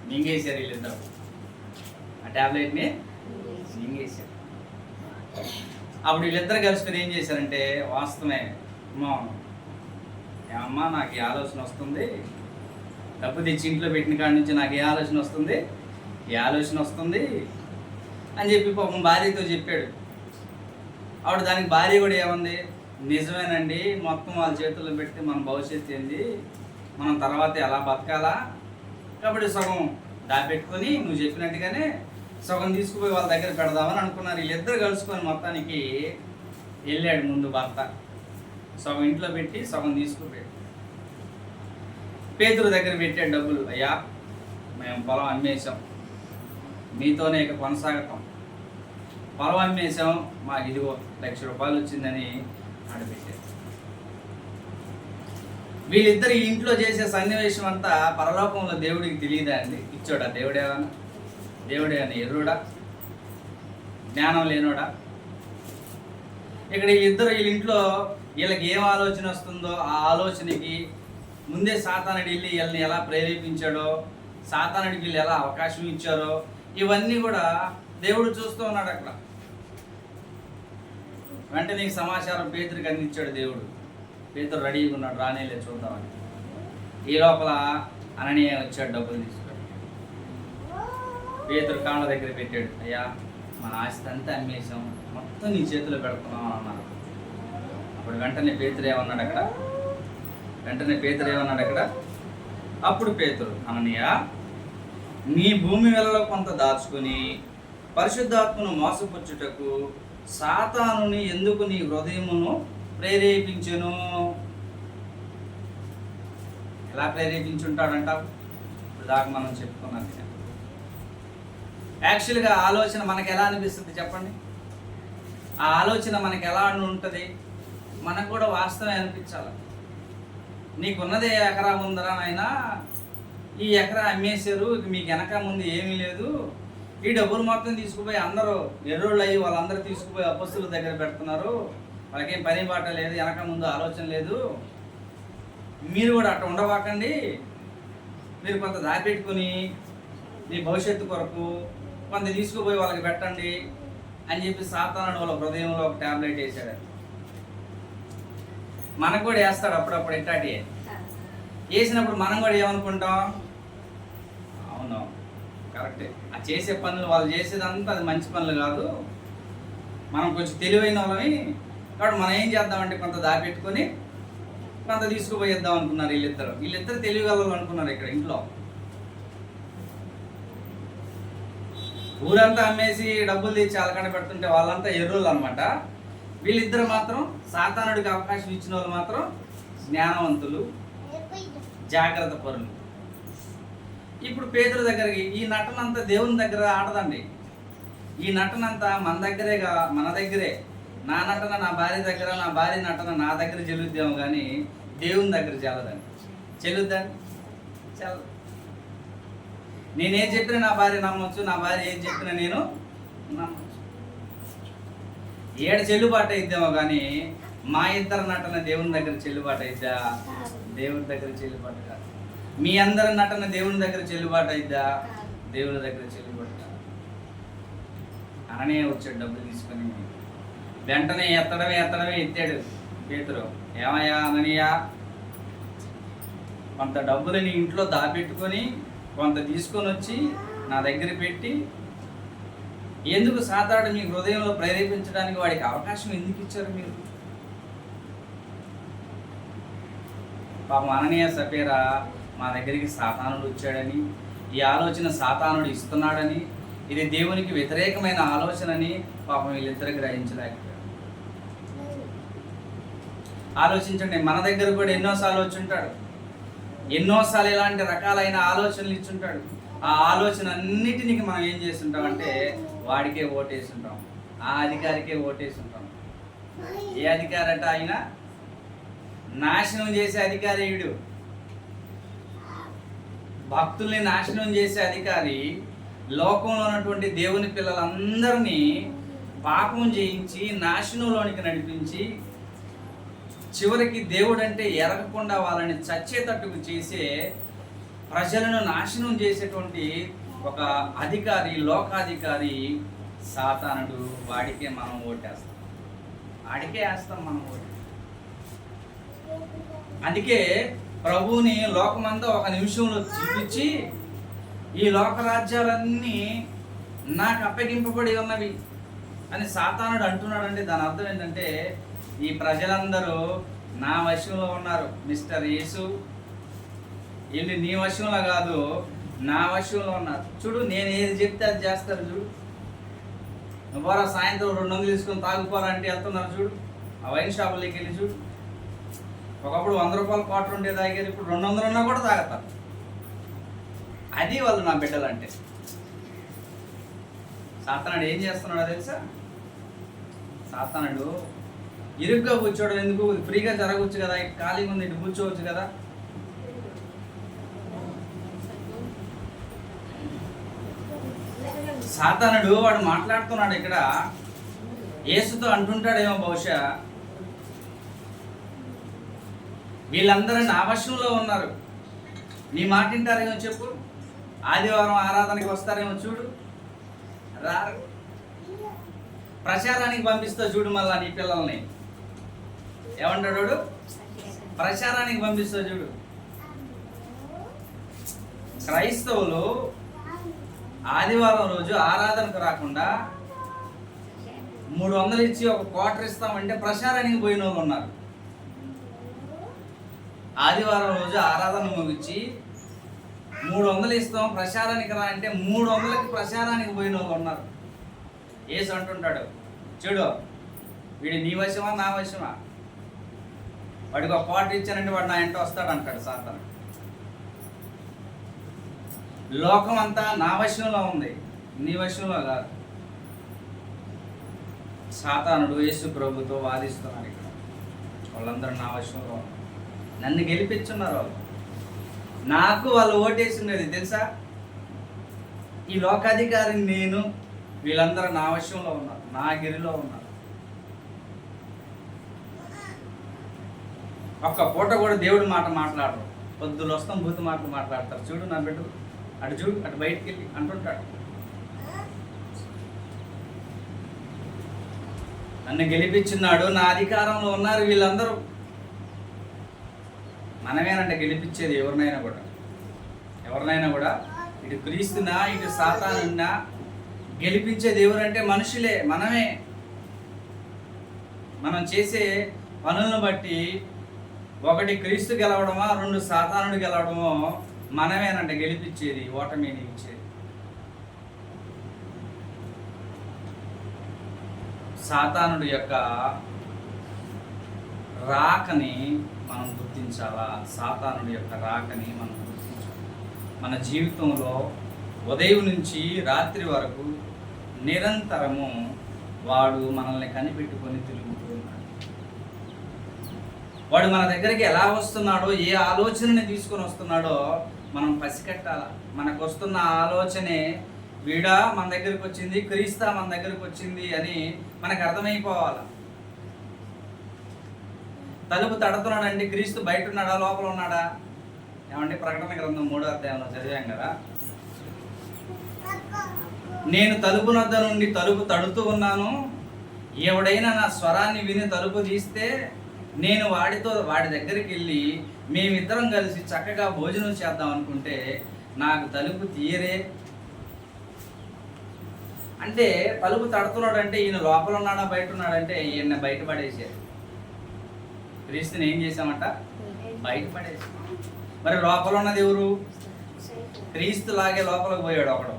మింగేశారు వీళ్ళిద్దరు. ఆ ట్యాబ్లెట్ని మింగేశారు. అప్పుడు వీళ్ళిద్దరు కలుసుకుని ఏం చేశారంటే, వాస్తవమే అమ్మా నాకు ఈ ఆలోచన వస్తుంది, డబ్బు తెచ్చి ఇంట్లో పెట్టిన కాడి నుంచి నాకు ఏ ఆలోచన వస్తుంది అని చెప్పి పాపం భార్యతో చెప్పాడు. ఆవిడ దానికి భార్య కూడా ఏముంది, నిజమేనండి, మొత్తం వాళ్ళ చేతుల్లో పెడితే మన భవిష్యత్తు ఏంది, మనం తర్వాత ఎలా బతకాలా, కాబట్టి సగం దాపెట్టుకొని నువ్వు చెప్పినట్టుగానే సగం తీసుకుపోయి వాళ్ళ దగ్గర పెడదామని అనుకున్నారు. వీళ్ళిద్దరు కలుసుకొని మొత్తానికి వెళ్ళాడు. ముందు భర్త సగం ఇంట్లో పెట్టి సగం తీసుకుపోయాడు. పేతురు దగ్గర పెట్టాడు డబ్బులు. అయ్యా మేము పొలం అమ్మేశాం, మీతోనే ఇక కొనసాగటం. పొలం అమ్మేశాం, మాకు ఇదిగో ₹1,00,000 వచ్చిందని ఆడబెట్టారు. వీళ్ళిద్దరు ఇంట్లో చేసే సన్నివేశం అంతా పరలోకంలో దేవుడికి తెలియదా అండి? ఇచ్చోడా దేవుడేమన్నా ఎర్రుడా, జ్ఞానం లేనోడా? ఇక్కడ వీళ్ళ ఇంట్లో వీళ్ళకి ఏం ఆలోచన వస్తుందో ఆ ఆలోచనకి ముందే సాతానుడు వెళ్ళి వీళ్ళని ఎలా ప్రేరేపించాడో, సాతానుడికి వీళ్ళు ఎలా అవకాశం ఇచ్చారో ఇవన్నీ కూడా దేవుడు చూస్తూ ఉన్నాడు. అక్కడ వెంటనే సమాచారం పేతురికి అందించాడు దేవుడు. పేతురు రెడీగా ఉన్నాడు, రానేలే చూద్దామని. ఈ లోపల అననీయ వచ్చాడు డబ్బులు తీసుకొని. పేతురు కాళ్ళ దగ్గర పెట్టాడు. అయ్యా మన ఆస్తి అంతా అమ్మేశాం, మొత్తం నీ చేతిలో పెడుతున్నాం అన్నారు. అప్పుడు వెంటనే పేతురు ఏమన్నాడు అక్కడ? అప్పుడు పేతురు, అననీయ నీ భూమి వెలలో కొంత దాచుకుని పరిశుద్ధాత్మను మోసపుచ్చుటకు సాతానుని ఎందుకు నీ హృదయమును ప్రేరేపించెను? ఎలా ప్రేరేపించుంటాడంటావు? ఇప్పుడు దాకా మనం చెప్పుకున్నాం. యాక్చువల్గా ఆలోచన మనకు ఎలా అనిపిస్తుంది చెప్పండి? ఆ ఆలోచన మనకు ఎలా ఉంటుంది? మనకు కూడా వాస్తవమే అనిపించాలి. నీకున్నదే ఎకరా ఉందరా నాయనా, ఈ ఎకరా అమ్మేశారు, మీకు వెనక ముందు ఏమీ లేదు, ఈ డబ్బులు మొత్తం తీసుకుపోయి అందరూ ఎర్రోళ్ళు అయ్యి వాళ్ళందరూ తీసుకుపోయి అపస్తుల దగ్గర పెడుతున్నారు, వాళ్ళకేం పని బాట లేదు, వెనక ముందు ఆలోచన లేదు. మీరు కూడా అట్లా ఉండవాకండి, మీరు కొంత దాపెట్టుకుని మీ భవిష్యత్తు కొరకు కొంత తీసుకుపోయి వాళ్ళకి పెట్టండి అని చెప్పి సాతానుడు వాళ్ళ హృదయంలో ఒక ట్యాబ్లెట్ వేసాడు. మనకు కూడా వేస్తాడు అప్పుడప్పుడు. ఇట్లాంటి వేసినప్పుడు మనం కూడా ఏమనుకుంటాం? అవును కరెక్టే, ఆ చేసే పనులు వాళ్ళు చేసేదంతా అది మంచి పనులు కాదు, మనం కొంచెం తెలివైన వాళ్ళని, కాబట్టి మనం ఏం చేద్దామంటే కొంత దాపెట్టుకొని కొంత తీసుకుపోయేద్దాం అనుకున్నారు వీళ్ళిద్దరు తెలివిగలరు అనుకున్నారు. ఇక్కడ ఇంట్లో ఊరంతా అమ్మేసి డబ్బులు తెచ్చి అలకడ పెడుతుంటే వాళ్ళంతా ఎర్రోళ్ళు అనమాట. వీళ్ళిద్దరు మాత్రం సాతానుడికి అవకాశం ఇచ్చిన వాళ్ళు మాత్రం జ్ఞానవంతులు, జాగ్రత్త పరులు. ఇప్పుడు పేతురు దగ్గరికి ఈ నటనంతా దేవుని దగ్గర ఆడదండి. ఈ నటనంతా మన దగ్గరే. నా నటన నా భార్య దగ్గర, నా భార్య నటన నా దగ్గర చెల్లుద్దేమో కానీ దేవుని దగ్గర చెల్లదండి. చెల్లుద్దండి? చెల్లదు. నేనేం చెప్పినా నా భార్య నమ్మొచ్చు, నా భార్య ఏం చెప్పినా నేను నమ్మొచ్చు. ఏడు చెల్లుబాటు అయిద్దేమో కానీ మా ఇద్దరు నటన దేవుని దగ్గర చెల్లుబాటు అయిద్దా? దేవుని దగ్గర చెల్లుబాటు కాదు. మీ అందరి నటన దేవుని దగ్గర చెల్లుబాటు అయిద్దా? దేవుని దగ్గర చెల్లుబాటు కాదు. అననీయ వచ్చాడు డబ్బులు తీసుకొని, వెంటనే ఎత్తడమే ఎత్తాడు పేతురు. ఏమయ్యా అననీయ, కొంత డబ్బులని ఇంట్లో దాపెట్టుకొని కొంత తీసుకొని వచ్చి నా దగ్గర పెట్టి, ఎందుకు సాతాడు మీ హృదయంలో ప్రేరేపించడానికి వాడికి అవకాశం ఎందుకు ఇచ్చారు మీరు? పాపం అననీయ సఫీరా మా దగ్గరికి సాతానుడు వచ్చాడని, ఈ ఆలోచన సాతానుడు ఇస్తున్నాడని, ఇది దేవునికి వ్యతిరేకమైన ఆలోచనని పాపం వీళ్ళిద్దరు గ్రహించలేకపోయారు. ఆలోచించండి, మన దగ్గర కూడా ఎన్నోసార్లు వచ్చి ఉంటాడు, ఎన్నోసార్లు ఇలాంటి రకాలైన ఆలోచనలు ఇచ్చుంటాడు. ఆ ఆలోచన అన్నిటినీ మనం ఏం చేస్తుంటాం అంటే వాడికే ఓటేస్తుంటాం, ఆ అధికారికే ఓటేస్తుంటాం. ఏ అధికారట? ఆయన నాశనం చేసే అధికారి. వీడు భక్తుల్ని నాశనం చేసే అధికారి. లోకంలో ఉన్నటువంటి దేవుని పిల్లలందరినీ పాపం చేయించి నాశనంలోనికి నడిపించి చివరికి దేవుడు అంటే ఎరగకుండా వాళ్ళని చచ్చేటట్టుకు చేసే, ప్రజలను నాశనం చేసేటువంటి ఒక అధికారి, లోకాధికారి సాతానుడు. వాడికే మనం ఓటేస్తాం, వాడికే వేస్తాం మనం ఓటు. అందుకే ప్రభువుని లోకమంతా ఒక నిమిషంలో చూపించి, ఈ లోకరాజ్యాలన్నీ నాకు అప్పగింపబడి ఉన్నవి అని సాతానుడు అంటున్నాడంటే దాని అర్థం ఏంటంటే ఈ ప్రజలందరూ నా వశంలో ఉన్నారు. మిస్టర్ యేసు, వీళ్ళు నీ వశంలో కాదు, నా వశంలో ఉన్నారు. చూడు, నేను ఏది చెప్తే అది చేస్తారు. చూడు, నువ్వు సాయంత్రం 200 తీసుకొని తాగుపోరా అంటే వెళ్తున్నారు. చూడు, ఆ వైన్ షాపులోకి వెళ్ళి చూడు. ఒకప్పుడు 100 రూపాయలు క్వార్టర్ ఉండే తాగేది, ఇప్పుడు 200 ఉన్నా కూడా తాగుతారు. అది వాళ్ళు నా బిడ్డలు అంటే. సాతానుడు ఏం చేస్తున్నాడో తెలుసా? సాతానుడు ఇరుగ్గా కూర్చోవడం ఎందుకు? ఫ్రీగా జరగవచ్చు కదా, ఖాళీగా ఉంది, ఇటు కూర్చోవచ్చు కదా. సాతానుడు వాడు మాట్లాడుతున్నాడు ఇక్కడ, యేసుతో అంటుంటాడేమో బహుశా, వీళ్ళందరూ నా వశంలో ఉన్నారు, నీ మాట వింటారేమో చెప్పు, ఆదివారం ఆరాధనకి వస్తారేమో చూడు, రారు, ప్రచారానికి పంపిస్తా చూడు, మళ్ళా నీ పిల్లల్ని ఏమంటాడు? ప్రచారానికి పంపిస్తా చూడు. క్రైస్తవులు ఆదివారం రోజు ఆరాధనకు రాకుండా 300 ఇచ్చి ఒక క్వార్టర్ ఇస్తామంటే ప్రచారానికి పోయిన వాళ్ళు ఉన్నారు. ఆదివారం రోజు ఆరాధన ముగించి 300 ఇస్తాం ప్రచారానికి రా అంటే 300కి ప్రచారానికి పోయిన వాళ్ళు ఉన్నారు. యేసు అంటుంటాడు, చూడు, వీడు నీ వశమా నా వశమా? వాడికి ఒక క్వార్టర్ ఇచ్చానంటే వాడు నా ఇంట వస్తాడు అంటాడు సాతాను. లోకం అంతా నా వశంలో ఉంది, నీ వశంలో కాదు. సాతానుడు యేసు ప్రభుతో వాదిస్తున్నాడు ఇక్కడ. వాళ్ళందరూ నా వశంలో ఉన్నారు, నన్ను గెలిపించున్నారు వాళ్ళు, నాకు వాళ్ళు ఓటేసినది తెలుసా? ఈ లోకాధికారిని నేను, వీళ్ళందరూ నా వశంలో ఉన్నారు, నా గిరిలో ఉన్నారు. ఒక్క పూట కూడా దేవుడి మాట మాట్లాడరు, పొద్దులు వస్తాం భూతి మాటలు మాట్లాడతారు. చూడు నా బిడ్డలు, అటు చూడు, అటు బయటికి వెళ్ళి అంటుంటాడు, నన్ను గెలిపించున్నాడు, నా అధికారంలో ఉన్నారు వీళ్ళందరూ. మనమేనంటే గెలిపించేది ఎవరినైనా కూడా ఇటు క్రీస్తున్నా ఇటు సాతానున్నా గెలిపించేది ఎవరంటే మనుషులే, మనమే. మనం చేసే పనులను బట్టి ఒకటి క్రీస్తు గెలవడమా, 2 సాతానుడు గెలవడమో మనమేనంటే గెలిపించేది, ఓటమిని ఇచ్చేది. సాతానుడు యొక్క రాకని మనం గుర్తించాలా? సాతానుడి యొక్క రాకని మనం గుర్తించాలి. మన జీవితంలో ఉదయం నుంచి రాత్రి వరకు నిరంతరము వాడు మనల్ని కనిపెట్టుకొని తిరుగుతూ ఉన్నాడు. వాడు మన దగ్గరికి ఎలా వస్తున్నాడో, ఏ ఆలోచనని తీసుకొని వస్తున్నాడో మనం పసికట్టాల. మనకు వస్తున్న ఆలోచనే వీడా మన దగ్గరికి వచ్చింది, క్రీస్తా మన దగ్గరికి వచ్చింది అని మనకు అర్థమైపోవాలి. తలుపు తడుతున్నాడండి. క్రీస్తు బయట ఉన్నాడా లోపల ఉన్నాడా? ఏమంటే ప్రకటన గ్రంథం 3వ అధ్యాయంలో చదివాం కదా, నేను తలుపు నద్ద నుండి తలుపు తడుతూ ఉన్నాను, ఎవడైనా నా స్వరాన్ని విని తలుపు తీస్తే నేను వాడి దగ్గరికి వెళ్ళి మేమిద్దరం కలిసి చక్కగా భోజనం చేద్దాం అనుకుంటే నాకు తలుపు తీయరే. అంటే తలుపు తడుతున్నాడు అంటే ఈయన లోపల ఉన్నాడా బయట ఉన్నాడంటే ఈయన బయటపడేసారు. క్రీస్తుని ఏం చేశామంట? బయటపడేసాం. మరి లోపల ఉన్నది ఎవరు? క్రీస్తులాగే లోపలికి పోయాడు ఒకడు.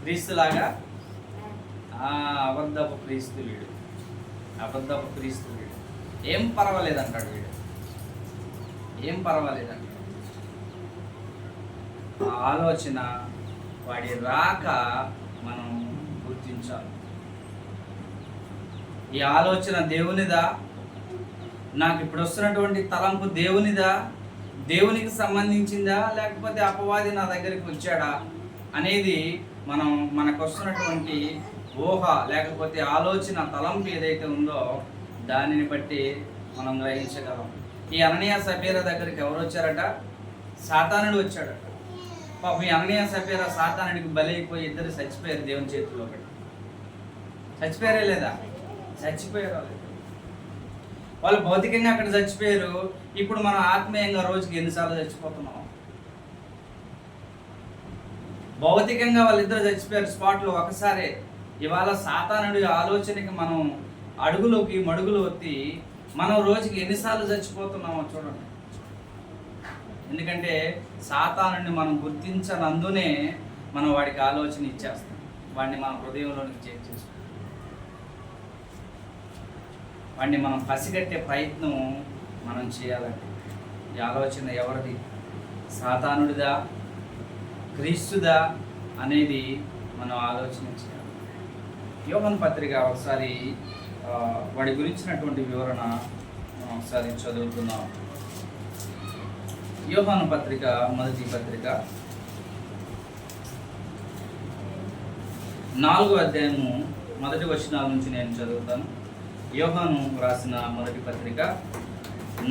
క్రీస్తులాగా అబద్ధపు క్రీస్తు వీడు, అబద్ధపు క్రీస్తు వీడు. ఏం పర్వాలేదంటాడు వీడు, ఏం పర్వాలేదంటాడు. ఆ ఆలోచన వాడి రాక మనం గుర్తించాలి. ఈ ఆలోచన దేవునిదా? నాకు ఇప్పుడు వస్తున్నటువంటి తలంపు దేవునిదా? దేవునికి సంబంధించిందా? లేకపోతే అపవాది నా దగ్గరికి వచ్చాడా అనేది మనం మనకు వస్తున్నటువంటి ఊహ లేకపోతే ఆలోచన తలంపు ఏదైతే ఉందో దానిని బట్టి మనం గ్రహించగలం. ఈ అననీయ సఫీరా దగ్గరికి ఎవరు వచ్చారట? సాతానుడు వచ్చాడట. పాపం ఈ అననీయ సఫీరా సాతానుడికి బలైపోయి ఇద్దరు చచ్చిపోయారు దేవుని చేతిలో. చచ్చిపోయారే లేదా? చచ్చిపోయారు. వాళ్ళు భౌతికంగా అక్కడ చచ్చిపోయారు. ఇప్పుడు మనం ఆత్మీయంగా రోజుకి ఎన్నిసార్లు చచ్చిపోతున్నాం? భౌతికంగా వాళ్ళిద్దరు చచ్చిపోయారు స్పాట్లో ఒకసారే. ఇవాళ సాతానుడి ఆలోచనకి మనం అడుగులోకి మడుగులు ఒత్తి మనం రోజుకి ఎన్నిసార్లు చచ్చిపోతున్నామో చూడండి. ఎందుకంటే సాతానుడిని మనం గుర్తించనందునే మనం వాడికి ఆలోచన ఇచ్చేస్తాం, వాడిని మన హృదయంలోనికి చేర్చేస్తాం. వాడిని మనం పసిగట్టే ప్రయత్నం మనం చేయాలండి. ఈ ఆలోచన ఎవరిది? సాతానుడిదా, క్రీస్తుదా అనేది మనం ఆలోచన చేయాలి. యోహాను పత్రిక ఒకసారి వాడి గురించినటువంటి వివరణ మనం ఒకసారి చదువుతున్నాం. యోహాను పత్రిక మొదటి పత్రిక 4వ అధ్యాయము మొదటి వచనాల నుంచి నేను చదువుతాను. యోహాను రాసిన మొదటి పత్రిక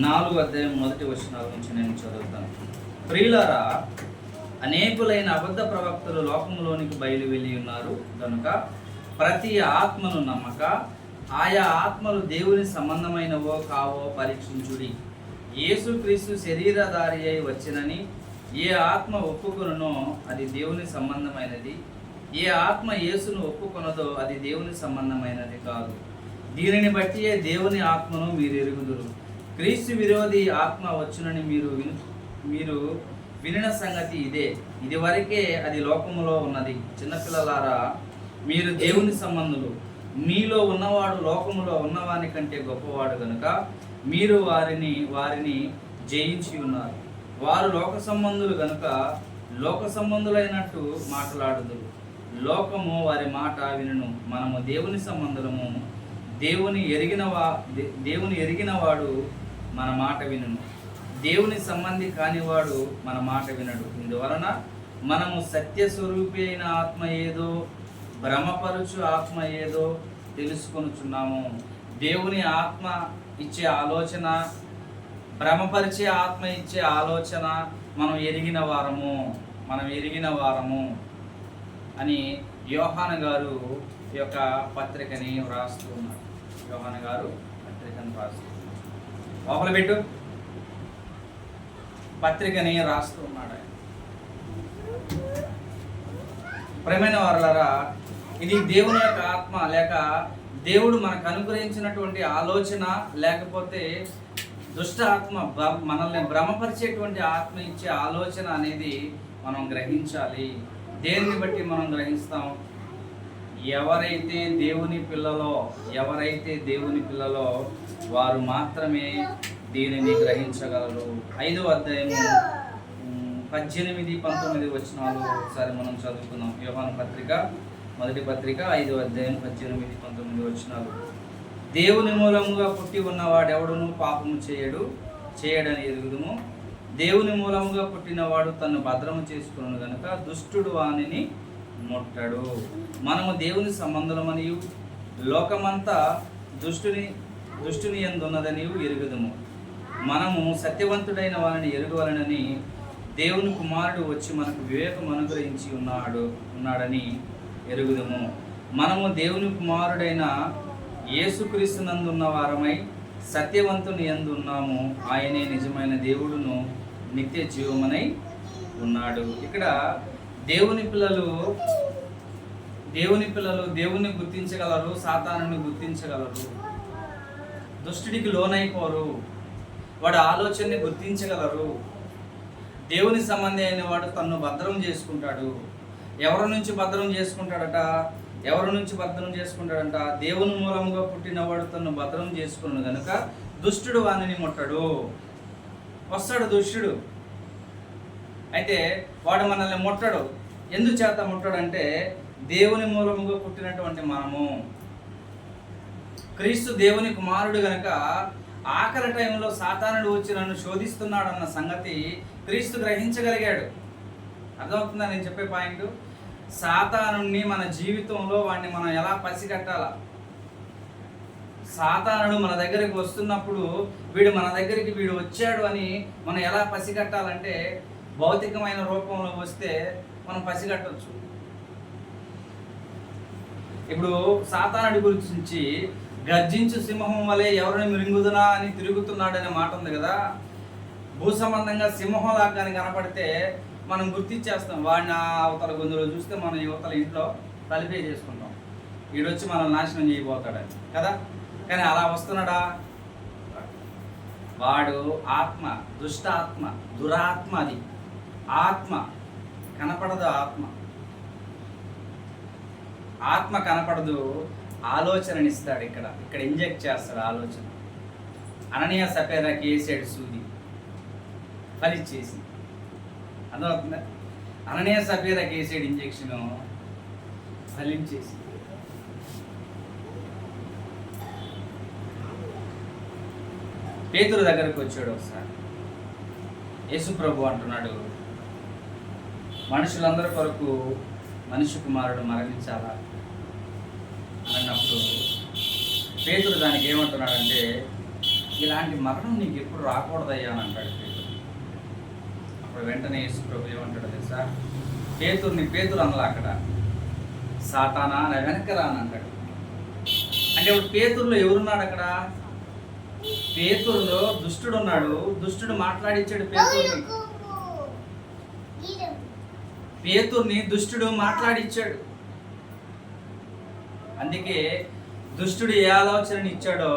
4వ అధ్యాయం మొదటి వచనాల నుంచి నేను చదువుతాను. ప్రియులారా, అనేకులైన అబద్ధ ప్రవక్తలు లోకంలోనికి బయలు వెళ్ళి ఉన్నారు కనుక ప్రతి ఆత్మను నమ్మక ఆయా ఆత్మలు దేవుని సంబంధమైనవో కావో పరీక్షించుడి. యేసుక్రీస్తు శరీరధారి అయి వచ్చినని ఏ ఆత్మ ఒప్పుకొనునో అది దేవుని సంబంధమైనది, ఏ ఆత్మ యేసును ఒప్పుకొనదో అది దేవుని సంబంధమైనది కాదు. దీనిని బట్టి దేవుని ఆత్మను మీరు ఎరుగుదురు. క్రీస్తు విరోధి ఆత్మ వచ్చునని మీరు వినిన సంగతి ఇదే. ఇది వరకే అది లోకములో ఉన్నది. చిన్నపిల్లలారా, మీరు దేవుని సంబంధులు, మీలో ఉన్నవాడు లోకములో ఉన్నవాని కంటే గొప్పవాడు కనుక మీరు వారిని జయించి ఉన్నారు. వారు లోక సంబంధులు కనుక లోక సంబంధులైనట్టు మాట్లాడుదురు. లోకము వారి మాట వినును. మనము దేవుని సంబంధులము. దేవుని ఎరిగినవాడు మన మాట వినును. దేవుని సంబంధి కానివాడు మన మాట వినడు. ఇందువలన మనము సత్యస్వరూపి అయిన ఆత్మ ఏదో భ్రమపరుచు ఆత్మ ఏదో తెలుసుకొనుచున్నాము. దేవుని ఆత్మ ఇచ్చే ఆలోచన, భ్రమపరిచే ఆత్మ ఇచ్చే ఆలోచన మనం ఎరిగిన వారము అని యోహాను గారు ఈ యొక్క పత్రికని వ్రాస్తూ ఉన్నారు. యోహాను గారు పత్రికను రాస్తున్నారు. లోపల పెట్టు, పత్రికని రాస్తూ ఉన్నాడు. ప్రియమైన వారలారా, ఇది దేవుని యొక్క ఆత్మ లేక దేవుడు మనకు అనుగ్రహించినటువంటి ఆలోచన, లేకపోతే దుష్ట ఆత్మ మనల్ని భ్రమపరిచేటువంటి ఆత్మ ఇచ్చే ఆలోచన అనేది మనం గ్రహించాలి. దేన్ని బట్టి మనం గ్రహిస్తాం? ఎవరైతే దేవుని పిల్లలో వారు మాత్రమే దీనిని గ్రహించగలరు. 5వ అధ్యాయము 18, 19 వచనాలు ఒకసారి మనం చదువుకుందాం. యోహాను పత్రిక మొదటి పత్రిక 5వ అధ్యాయం 18, 19 వచనాలు. దేవుని మూలముగా పుట్టి ఉన్నవాడెవడును పాపము చేయడని ఎరుగుదుము. దేవుని మూలముగా పుట్టినవాడు తను భద్రము చేసుకును గనుక దుష్టుడు వానిని ముట్టడు. మనము దేవుని సంబంధులమనియు లోకమంతా దుష్టుని యందు ఉన్నదని ఎరుగుదుము. మనము సత్యవంతుడైన వారిని ఎరుగవలనని దేవుని కుమారుడు వచ్చి మనకు వివేకం అనుగ్రహించి ఉన్నాడని ఎరుగుదుము. మనము దేవుని కుమారుడైన యేసుక్రీస్తునందున్న వారమై సత్యవంతుని యందు ఉన్నాము. ఆయనే నిజమైన దేవుడును నిత్య జీవమనై ఉన్నాడు. ఇక్కడ దేవుని పిల్లలు దేవుని గుర్తించగలరు, సాతానుని గుర్తించగలరు. దుష్టుడికి లోనైపోరు, వాడి ఆలోచనని గుర్తించగలరు. దేవుని సంబంధి అయిన వాడు తన్ను భద్రం చేసుకుంటాడు. ఎవరి నుంచి భద్రం చేసుకుంటాడంట? దేవుని మూలంగా పుట్టినవాడు తన్ను భద్రం చేసుకున్నాడు కనుక దుష్టుడు వానిని ముట్టడు. వస్తాడు దుష్టుడు, అయితే వాడు మనల్ని ముట్టడు. ఎందుచేత ముట్టడంటే దేవుని మూలముగా పుట్టినటువంటి మనము, క్రీస్తు దేవుని కుమారుడు గనక ఆఖరి టైంలో సాతానుడు వచ్చి నన్ను శోధిస్తున్నాడు అన్న సంగతి క్రీస్తు గ్రహించగలిగాడు. అర్థమవుతుందా నేను చెప్పే పాయింట్? సాతానుడిని మన జీవితంలో వాడిని మనం ఎలా పసిగట్టాలా? సాతానుడు మన దగ్గరికి వస్తున్నప్పుడు వీడు వచ్చాడు అని మనం ఎలా పసిగట్టాలంటే, భౌతికమైన రూపంలో వస్తే మనం పసిగట్టవచ్చు. ఇప్పుడు సాతానుడి గురించి గర్జించు సింహం వలె ఎవరిని మృంగుదునా అని తిరుగుతున్నాడనే మాట ఉంది కదా. భూ సంబంధంగా సింహంలా కానీ కనపడితే మనం గుర్తించేస్తాం. వాడిని అవతల గొంతులో చూస్తే మనం యువతల ఇంట్లో తలిపే చేసుకుంటాం, వీడొచ్చి మనం నాశనం చేయబోతాడని కదా. కానీ అలా వస్తున్నాడా? వాడు ఆత్మ, దుష్టాత్మ, దురాత్మ. అది ఆత్మ కనపడదు. ఆత్మ కనపడదు, ఆలోచననిస్తాడు. ఇక్కడ ఇంజెక్ట్ చేస్తాడు ఆలోచన. అననీయ సపేరాకి వేసాడు సూది, ఫలిచ్చేసి. అర్థమవుతుందా? అననీయ సపేరాకి వేసాడు ఇంజెక్షన్, ఫలించేసి. పేతురు దగ్గరకు వచ్చాడు ఒకసారి. యేసు ప్రభు అంటున్నాడు, మనుషులందరి కొరకు మనిషి కుమారుడు మరణించాలా అన్నప్పుడు పేతురు దానికి ఏమంటున్నాడంటే, ఇలాంటి మరణం నీకు ఎప్పుడు రాకూడదయ్యా అని అంటాడు పేతురు. అప్పుడు వెంటనే యేసు ప్రభు ఏమంటాడు తెలుసా? పేతురు అనలా, అక్కడ సాతానా నా వెనక రా అని అంటాడు. అంటే ఇప్పుడు పేతురులో ఎవరున్నాడు? అక్కడ పేతురులో దుష్టుడు ఉన్నాడు. దుష్టుడు మాట్లాడించాడు పేతుర్ని దుష్టుడు మాట్లాడిచ్చాడు. అందుకే దుష్టుడు ఏ ఆలోచనని ఇచ్చాడో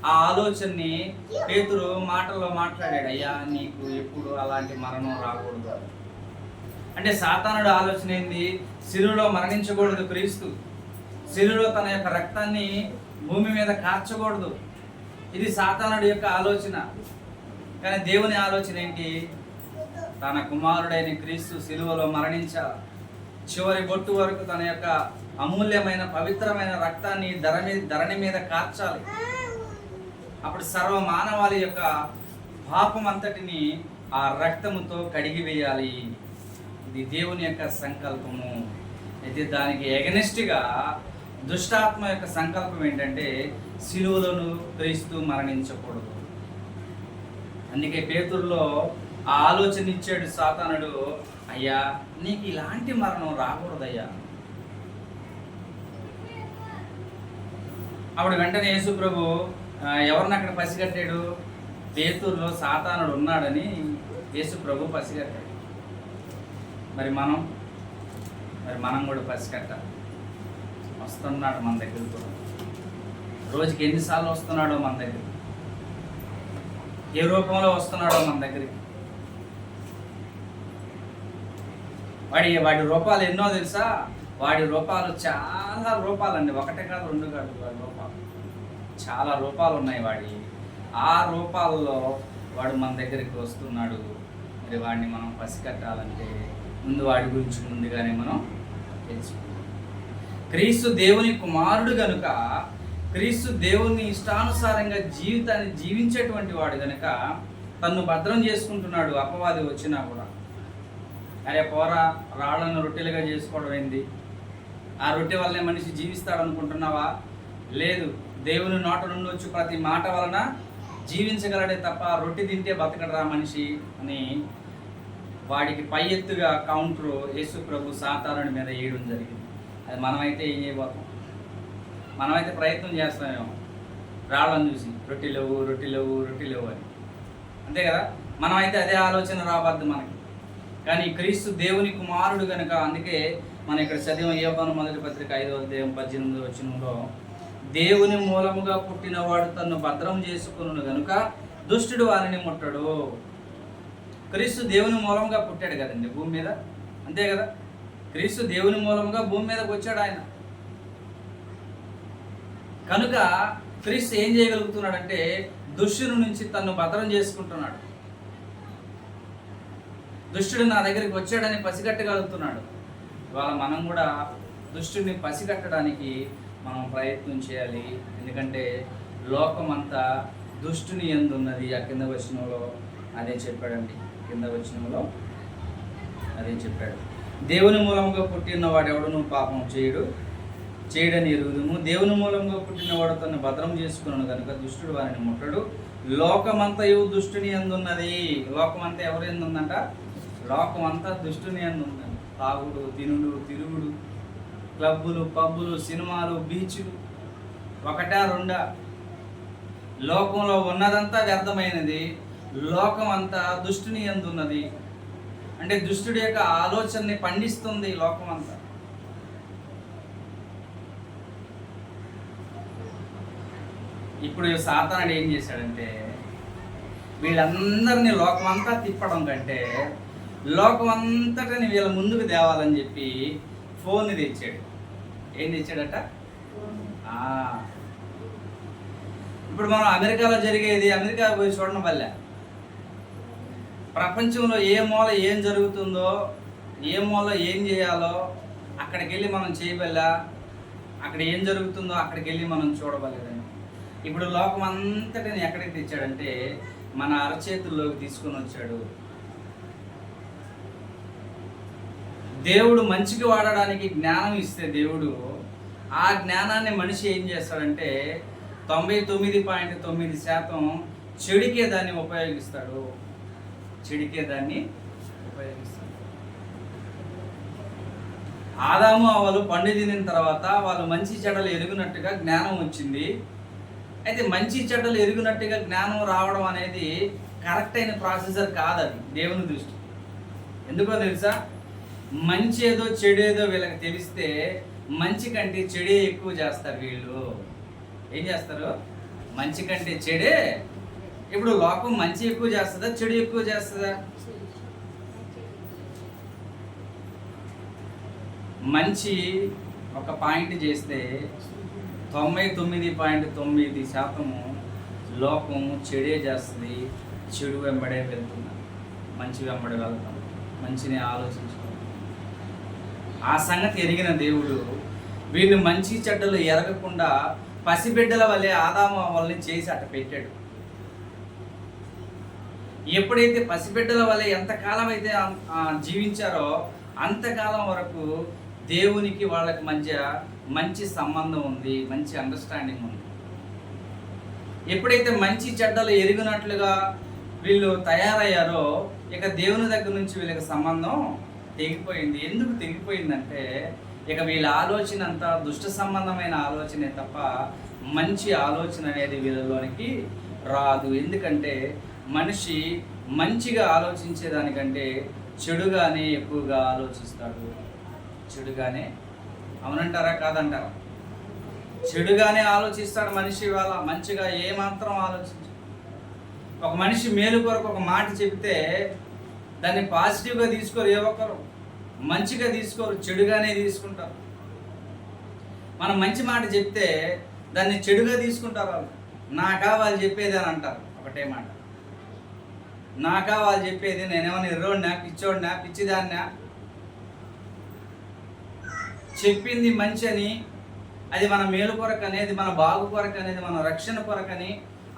ఆ ఆలోచనని పేతురు మాటల్లో మాట్లాడాడు. అయ్యా నీకు ఎప్పుడు అలాంటి మరణం రాకూడదు. అంటే సాతానుడు ఆలోచన ఏంది? శిలువలో మరణించకూడదు క్రీస్తు, శిలువలో తన యొక్క రక్తాన్ని భూమి మీద కార్చకూడదు. ఇది సాతానుడి యొక్క ఆలోచన. కానీ దేవుని ఆలోచన ఏంటి? తన కుమారుడైన క్రీస్తు శిలువలో మరణించాలి, చివరి బొట్టు వరకు తన యొక్క అమూల్యమైన పవిత్రమైన రక్తాన్ని ధరణి మీద కార్చాలి. అప్పుడు సర్వ మానవాళి యొక్క పాపం అంతటిని ఆ రక్తముతో కడిగి వేయాలి. ఇది దేవుని యొక్క సంకల్పము. అయితే దానికి ఎగనెస్ట్గా దుష్టాత్మ యొక్క సంకల్పం ఏంటంటే శిలువలోను క్రీస్తు మరణించకూడదు. అందుకే పేతురులో ఆ ఆలోచన ఇచ్చాడు సాతానుడు. అయ్యా నీకు ఇలాంటి మరణం రాకూడదయ్యా. అప్పుడు వెంటనే యేసు ప్రభు ఎవరిని అక్కడ పసిగట్టాడు? పేతురులో సాతానుడు ఉన్నాడని యేసు ప్రభు పసిగట్టాడు. మరి మనం కూడా పసిగట్టాలి. వస్తున్నాడు మన దగ్గరకు. రోజుకి ఎన్నిసార్లు వస్తున్నాడో మన దగ్గర, ఏ రూపంలో వస్తున్నాడో మన దగ్గరికి. వాడి రూపాలు ఎన్నో తెలుసా? వాడి రూపాలు చాలా రూపాలండి, ఒకటే కాదు రెండు కాదు. వాడి రూపాలు చాలా రూపాలు ఉన్నాయి వాడి. ఆ రూపాలలో వాడు మన దగ్గరికి వస్తున్నాడు. మరి వాడిని మనం పసిగట్టాలంటే ముందు వాడి గురించి ముందుగానే మనం తెలుసుకోవాలి. క్రీస్తు దేవుని కుమారుడు గనుక, క్రీస్తు దేవుని ఇష్టానుసారంగా జీవితాన్ని జీవించేటువంటి వాడు గనుక తన్ను భద్రం చేసుకుంటున్నాడు. అపవాది వచ్చినా కూడా, అరే పోరా రాళ్లను రొట్టెలుగా చేసుకోవడం ఏంది? ఆ రొట్టె వల్లనే మనిషి జీవిస్తాడు అనుకుంటున్నావా? లేదు. దేవుని నోట నుండి వచ్చి ప్రతి మాట వలన జీవించగలడే తప్ప రొట్టె తింటే బతకడరా మనిషి అని వాడికి పై ఎత్తుగా కౌంటరు యేసు ప్రభు సాతానుడి మీద వేయడం జరిగింది. అది మనమైతే ఏం చేయబోతాం? మనమైతే ప్రయత్నం చేస్తామేమో రాళ్ళని చూసి రొట్టె లేవు అని, అంతే కదా. మనమైతే అదే ఆలోచన రాబద్దు మనకి. కానీ క్రీస్తు దేవుని కుమారుడు కనుక, అందుకే మనం ఇక్కడ చదివిన యోహాను మొదటి పత్రిక 5వ అధ్యాయం 18వ వచనంలో, దేవుని మూలముగా పుట్టినవాడు తన్ను భద్రం చేసుకును గనుక దుష్టుడు వారిని ముట్టడు. క్రీస్తు దేవుని మూలంగా పుట్టాడు కదండి భూమి మీద, అంతే కదా. క్రీస్తు దేవుని మూలంగా భూమి మీదకి వచ్చాడు ఆయన. కనుక క్రీస్తు ఏం చేయగలుగుతున్నాడంటే దుష్టుని నుంచి తన్ను భద్రం చేసుకుంటున్నాడు. దుష్టుడు నా దగ్గరికి వచ్చాడని పసిగట్టగలుగుతున్నాడు. ఇవాళ మనం కూడా దుష్టుడిని పసిగట్టడానికి మనం ప్రయత్నం చేయాలి. ఎందుకంటే లోకమంతా దుష్టుని యందున్నది. ఆ కింద వచనంలో అదే చెప్పాడండి. కింద వచనంలో అదే చెప్పాడు. దేవుని మూలంగా పుట్టిన వాడు ఎవడును పాపం చేయడని ఎరుగుదుము. దేవుని మూలంగా పుట్టినవాడు తను భద్రం చేసుకున్నాను కనుక దుష్టుడు వారిని ముట్టడు. లోకమంతయు దుష్టుని యందున్నది. లోకమంతా ఎవరు ఎందుందంట? లోకమంతా దుష్టుని యందుందండి. తాగుడు, తినుడు, తిరుగుడు, క్లబ్బులు, పబ్బులు, సినిమాలు, బీచ్లు, ఒకటా రెండా? లోకంలో ఉన్నదంతా వ్యర్థమైనది. లోకం అంతా దుష్టుని యందున్నది. అంటే దుష్టుడి యొక్క ఆలోచనని పండిస్తుంది లోకం అంతా. ఇప్పుడు సాతానుడు ఏం చేశాడంటే వీళ్ళందరినీ లోకమంతా తిప్పడం కంటే లోకమంతటిని వీళ్ళ ముందుకు తేవాలని చెప్పి ఫోన్ తెచ్చాడు. ఏం తెచ్చాడట? ఇప్పుడు మనం అమెరికాలో జరిగేది అమెరికా పోయి చూడడం వల్ల ప్రపంచంలో ఏ మూల ఏం జరుగుతుందో, ఏ మూల ఏం చేయాలో అక్కడికి వెళ్ళి మనం చేయబల్లా, అక్కడ ఏం జరుగుతుందో అక్కడికి వెళ్ళి మనం చూడబలేదండి. ఇప్పుడు లోకం అంతటిని ఎక్కడికి తెచ్చాడంటే మన అరచేతుల్లోకి తీసుకొని వచ్చాడు. దేవుడు మంచికి వాడడానికి జ్ఞానం ఇస్తే దేవుడు ఆ జ్ఞానాన్ని మనిషి ఏం చేస్తాడంటే 99.9% చెడుకే దాన్ని ఉపయోగిస్తాడు. ఆదాము అవ్వలు పండు తినిన తర్వాత వాళ్ళు మంచి చెడ్డలు ఎరుగునట్టుగా జ్ఞానం వచ్చింది. అయితే మంచి చెడ్డలు ఎరుగునట్టుగా జ్ఞానం రావడం అనేది కరెక్ట్ అయిన ప్రాసెసర్ కాదు అది దేవుని దృష్టి. ఎందుకో తెలుసా? మంచి ఏదో చెడేదో వీళ్ళకి తెలిస్తే మంచి కంటే చెడే ఎక్కువ చేస్తారు. వీళ్ళు ఏం చేస్తారు? మంచి కంటే చెడే. ఇప్పుడు లోకం మంచి ఎక్కువ చేస్తుందా, చెడు ఎక్కువ చేస్తుందా? మంచి ఒక పాయింట్ చేస్తే 99.9% లోకం చెడే చేస్తుంది. చెడు వెంబడే వెళ్తున్నారు, మంచి వెంబడి వెళ్తాం. మంచిని ఆలోచించుకోవాలి. ఆ సంగతి ఎరిగిన దేవుడు వీళ్ళు మంచి చెడ్డలు ఎరగకుండా పసిబిడ్డల వల్లే ఆదాము వాళ్ళని చేసి అట్ట పెట్టాడు. ఎప్పుడైతే పసిబిడ్డల వల్లే ఎంతకాలం అయితే జీవించారో అంతకాలం వరకు దేవునికి వాళ్ళకి మధ్య మంచి సంబంధం ఉంది, మంచి అండర్స్టాండింగ్ ఉంది. ఎప్పుడైతే మంచి చెడ్డలు ఎరిగినట్లుగా వీళ్ళు తయారయ్యారో ఇక దేవుని దగ్గర నుంచి వీళ్ళకి సంబంధం తెగిపోయింది. ఎందుకు తెగిపోయిందంటే ఇక వీళ్ళ ఆలోచన అంతా దుష్ట సంబంధమైన ఆలోచనే తప్ప మంచి ఆలోచన అనేది వీళ్ళలోనికి రాదు. ఎందుకంటే మనిషి మంచిగా ఆలోచించేదానికంటే చెడుగానే ఎక్కువగా ఆలోచిస్తాడు. చెడుగానే, అవునంటారా కాదంటారా? చెడుగానే ఆలోచిస్తాడు మనిషి. వాళ్ళ మంచిగా ఏమాత్రం ఆలోచించు. ఒక మనిషి మేలు కొరకు ఒక మాట చెబితే దాన్ని పాజిటివ్గా తీసుకోరు. ఏ ఒక్కరు మంచిగా తీసుకోరు, చెడుగానే తీసుకుంటారు. మనం మంచి మాట చెప్తే దాన్ని చెడుగా తీసుకుంటారు. వాళ్ళు నాకా వాళ్ళు చెప్పేది అని అంటారు. ఒకటే మాట, నాకా వాళ్ళు చెప్పేది, నేనేమన్నా ఎర్రోడినా, పిచ్చోడినా, పిచ్చిదాన్నా, చెప్పింది మంచి అని, అది మన మేలు కొరకు అనేది, మన బాగు కొరకు అనేది, మన రక్షణ కొరకని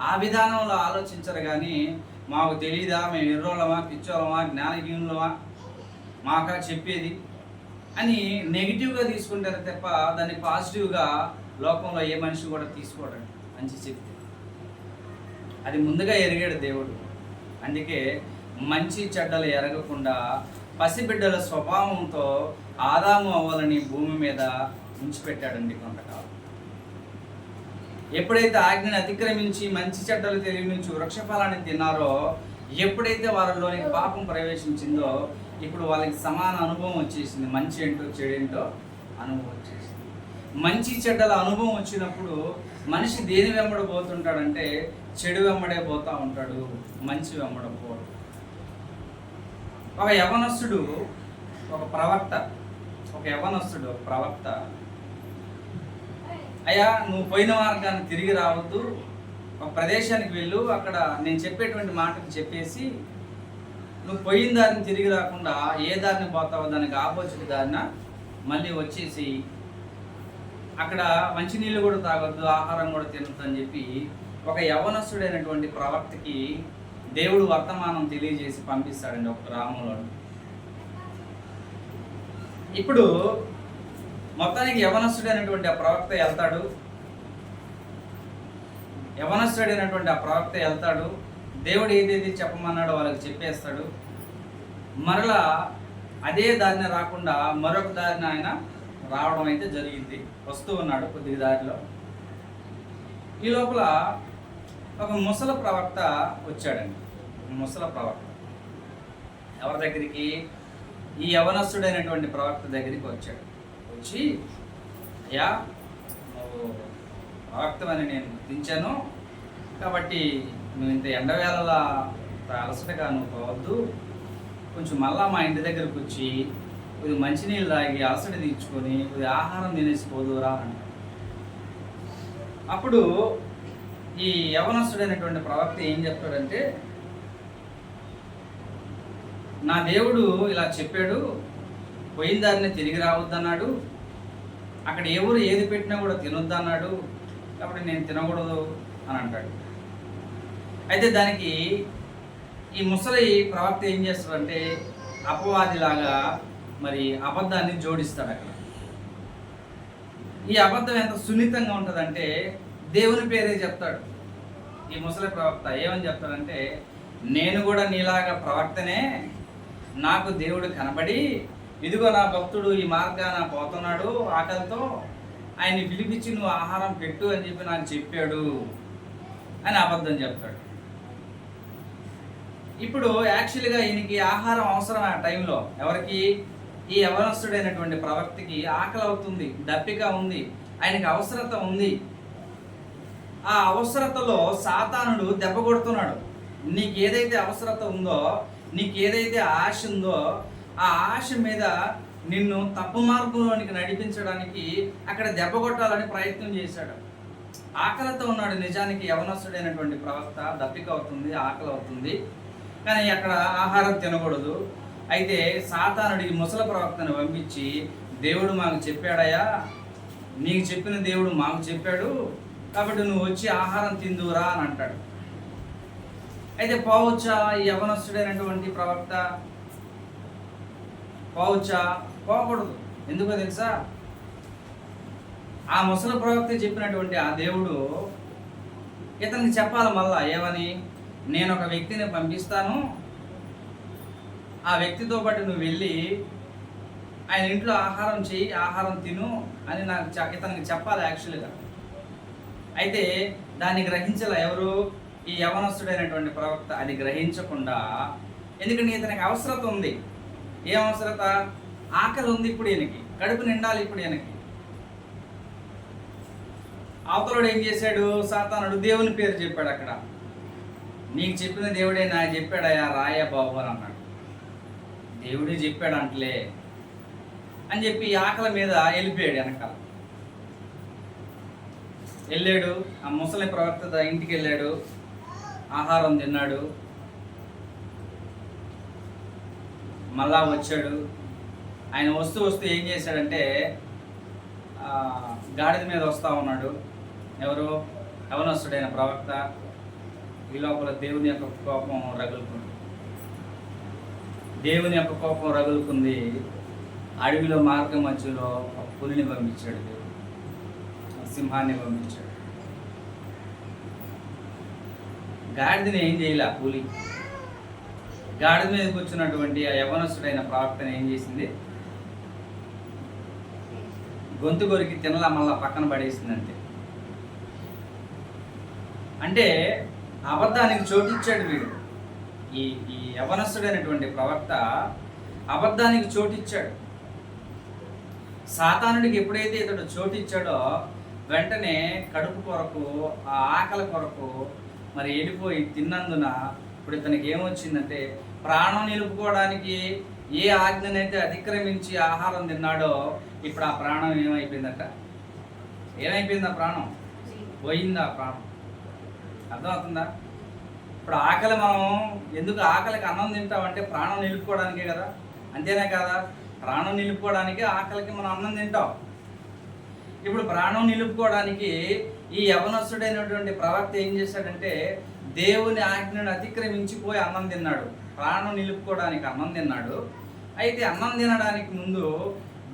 ఆ విధానంలో ఆలోచించరు. కానీ మాకు తెలీదా, మేము ఎర్రోళ్ళమా, పిచ్చోళ్ళమా, జ్ఞానహీనులమా, మాకా చెప్పేది అని నెగిటివ్గా తీసుకుంటారు తప్ప దాన్ని పాజిటివ్గా లోకంలో ఏ మనిషి కూడా తీసుకోవడం మంచి చెప్తే అది ముందుగా ఎరిగాడు దేవుడు. అందుకే మంచి చెడ్డలు ఎరగకుండా పసిబిడ్డల స్వభావంతో ఆదాము అవ్వాలని భూమి మీద ఉంచిపెట్టాడండి కొంతకాలం. ఎప్పుడైతే ఆజ్ఞని అతిక్రమించి మంచి చెడ్డలు తెలియనించి వృక్షఫలాన్ని తిన్నారో, ఎప్పుడైతే వారిలోనికి పాపం ప్రవేశించిందో, ఇప్పుడు వాళ్ళకి సమాన అనుభవం వచ్చేసింది. మంచి ఏంటో చెడేంటో అనుభవం వచ్చేసింది. మంచి చెడ్డల అనుభవం వచ్చినప్పుడు మనిషి దేని వెంబడబోతుంటాడంటే చెడు వెంబడే పోతూ ఉంటాడు, మంచి వెంబడపోడు. ఒక యవనస్తుడు ఒక ప్రవక్త, అయ్యా నువ్వు పోయిన మార్గాన్ని తిరిగి రావద్దు, ఒక ప్రదేశానికి వెళ్ళు, అక్కడ నేను చెప్పేటువంటి మాటలు చెప్పేసి నువ్వు పోయిన దారిని తిరిగి రాకుండా ఏ దారిని పోతావో దానికి ఆపోజిట్ దారిన మళ్ళీ వచ్చేసి అక్కడ మంచినీళ్ళు కూడా తాగొద్దు, ఆహారం కూడా తినొద్దు అని చెప్పి ఒక యవనస్తుడైనటువంటి ప్రవక్తకి దేవుడు వర్తమానం తెలియజేసి పంపిస్తాడండి ఒక గ్రామంలో. ఇప్పుడు మొత్తానికి యవనస్తుడైనటువంటి ఆ ప్రవక్త వెళ్తాడు. దేవుడు ఏదైతే చెప్పమన్నాడో వాళ్ళకి చెప్పేస్తాడు. మరలా అదే దారిన రాకుండా మరొక దారిన ఆయన రావడం అయితే జరిగింది. వస్తూ ఉన్నాడు కొద్దిగా దారిలో. ఈ లోపల ఒక ముసల ప్రవక్త వచ్చాడండి. ఎవరి దగ్గరికి? ఈ యవనస్తుడైనటువంటి ప్రవక్త దగ్గరికి వచ్చాడు. వచ్చి, అయ్యా నువ్వు ప్రవక్తమని నేను గుర్తించాను, కాబట్టి నువ్వు ఇంత ఎండవేళలా అలసటగా నువ్వు పోవద్దు, కొంచెం మళ్ళా మా ఇంటి దగ్గరకు వచ్చి కొద్ది మంచినీళ్ళు తాగి అలసట తీర్చుకొని కొద్ది ఆహారం తినేసిపోదురా అంట. అప్పుడు ఈ యవనస్తుడైనటువంటి ప్రవక్త ఏం చెప్తాడంటే, నా దేవుడు ఇలా చెప్పాడు, పోయిన దారిని తిరిగి రావద్దన్నాడు, అక్కడ ఎవరు ఏది పెట్టినా కూడా తినొద్దన్నాడు, కాబట్టి నేను తినకూడదు అని అంటాడు. అయితే దానికి ఈ ముసలి ప్రవక్త ఏం చేస్తాడంటే అపవాదిలాగా మరి అబద్ధాన్ని జోడిస్తాడు అక్కడ. ఈ అబద్ధం ఎంత సున్నితంగా ఉంటుందంటే దేవుని పేరే చెప్తాడు. ఈ ముసలి ప్రవక్త ఏమని చెప్తాడంటే, నేను కూడా నీలాగా ప్రవక్తనే, నాకు దేవుడు కనబడి ఇదిగో నా భక్తుడు ఈ మార్గాన పోతున్నాడు ఆకలితో, ఆయన్ని పిలిపించి నువ్వు ఆహారం పెట్టు అని చెప్పి నాకు చెప్పాడు అని అబద్ధం చెప్తాడు. ఇప్పుడు యాక్చువల్గా ఈయనకి ఆహారం అవసరం ఆ టైంలో. ఎవరికి? ఈ యవనస్తుడైనటువంటి ప్రవక్తకి ఆకలి అవుతుంది, దప్పిక ఉంది, ఆయనకి అవసరత ఉంది. ఆ అవసరతలో సాతానుడు దెబ్బ కొడుతున్నాడు. నీకు ఏదైతే అవసరత ఉందో, నీకు ఏదైతే ఆశ ఉందో, ఆ ఆశ మీద నిన్ను తప్పు మార్గంలోనికి నడిపించడానికి అక్కడ దెబ్బ కొట్టాలని ప్రయత్నం చేశాడు. ఆకలితో ఉన్నాడు నిజానికి యవనస్తుడైనటువంటి ప్రవక్త. దప్పిక అవుతుంది, ఆకలి అవుతుంది, కానీ అక్కడ ఆహారం తినకూడదు. అయితే సాతానుడికి ముసల ప్రవక్తను పంపించి, దేవుడు మాకు చెప్పాడయ్యా, నీకు చెప్పిన దేవుడు మాకు చెప్పాడు, కాబట్టి నువ్వు వచ్చి ఆహారం తిందురా అని అంటాడు. అయితే పోవచ్చా ఈ యవనస్తుడైనటువంటి ప్రవక్త? పోవచ్చా? పోకూడదు. ఎందుకో తెలుసా? ఆ ముసలి ప్రవక్త చెప్పినటువంటి ఆ దేవుడు ఇతనికి చెప్పాలి మళ్ళా ఏమని, నేను ఒక వ్యక్తిని పంపిస్తాను, ఆ వ్యక్తితో పాటు నువ్వు వెళ్ళి ఆయన ఇంట్లో ఆహారం చేయి, ఆహారం తిను అని నాకు ఇతనికి చెప్పాలి యాక్చువల్గా. అయితే దాన్ని గ్రహించాల ఎవరు? ఈ యవనస్తుడైనటువంటి ప్రవక్త. అది గ్రహించకుండా, ఎందుకంటే ఇతనికి అవసరత ఉంది. ఏం అవసరత? ఆకలి ఉంది ఇప్పుడు ఈయనకి, కడుపు నిండాలి ఇప్పుడు ఈయనకి. అవతలుడు ఏం చేశాడు? సాతానుడు దేవుని పేరు చెప్పాడు అక్కడ. నీకు చెప్పిన దేవుడే నాకు చెప్పాడయా, రాయా బాబు అని అన్నాడు. దేవుడే చెప్పాడు అంటలే అని చెప్పి ఆకలి మీద వెళ్ళిపోయాడు వెనకాల. వెళ్ళాడు, ఆ ముసలి ప్రవక్త ఇంటికి వెళ్ళాడు, ఆహారం తిన్నాడు, మళ్ళా వచ్చాడు. ఆయన వస్తూ ఏం చేశాడంటే గాడిద మీద వస్తూ ఉన్నాడు. ఎవరు? యవనస్తుడైన ప్రవక్త. ఈ లోపల దేవుని యొక్క కోపం రగులుకుంది. అడవిలో మార్గం మధ్యలో పులిని పంపించాడు దేవుడు. సింహాన్ని పంపించాడు. గాడిదని ఏం చేయలే కూలి. గాడిద మీద కూర్చున్నటువంటి ఆ యవనస్తుడైన ప్రవక్తను ఏం చేసింది? గొంతు కొరికి తినలా, మళ్ళా పక్కన పడేసింది అంతే. అంటే అబద్ధానికి చోటిచ్చాడు వీడు. ఈ ఈ యవనస్తుడైనటువంటి ప్రవక్త అబద్ధానికి చోటిచ్చాడు. సాతానుడికి ఎప్పుడైతే ఇతడు చోటిచ్చాడో వెంటనే కడుపు కొరకు, ఆ ఆకలి కొరకు మరి వెళ్ళిపోయి తిన్నందున ఇప్పుడు ఇతనికి ఏమొచ్చిందంటే, ప్రాణం నిలుపుకోవడానికి ఏ ఆజ్ఞనైతే అతిక్రమించి ఆహారం తిన్నాడో ఇప్పుడు ఆ ప్రాణం ఏమైపోయిందట? ఏమైపోయింది? ఆ ప్రాణం పోయింది. ఆ ప్రాణం అర్థమవుతుందా? ఇప్పుడు ఆకలి, మనం ఎందుకు ఆకలికి అన్నం తింటామంటే ప్రాణం నిలుపుకోవడానికే కదా, అంతేనా కదా? ప్రాణం నిలుపుకోవడానికి ఆకలికి మనం అన్నం తింటాం. ఇప్పుడు ప్రాణం నిలుపుకోవడానికి ఈ యవనస్తుడైనటువంటి ప్రవక్త ఏం చేశాడంటే, దేవుని ఆజ్ఞను అతిక్రమించిపోయి అన్నం తిన్నాడు. ప్రాణం నిలుపుకోవడానికి అన్నం తిన్నాడు. అయితే అన్నం తినడానికి ముందు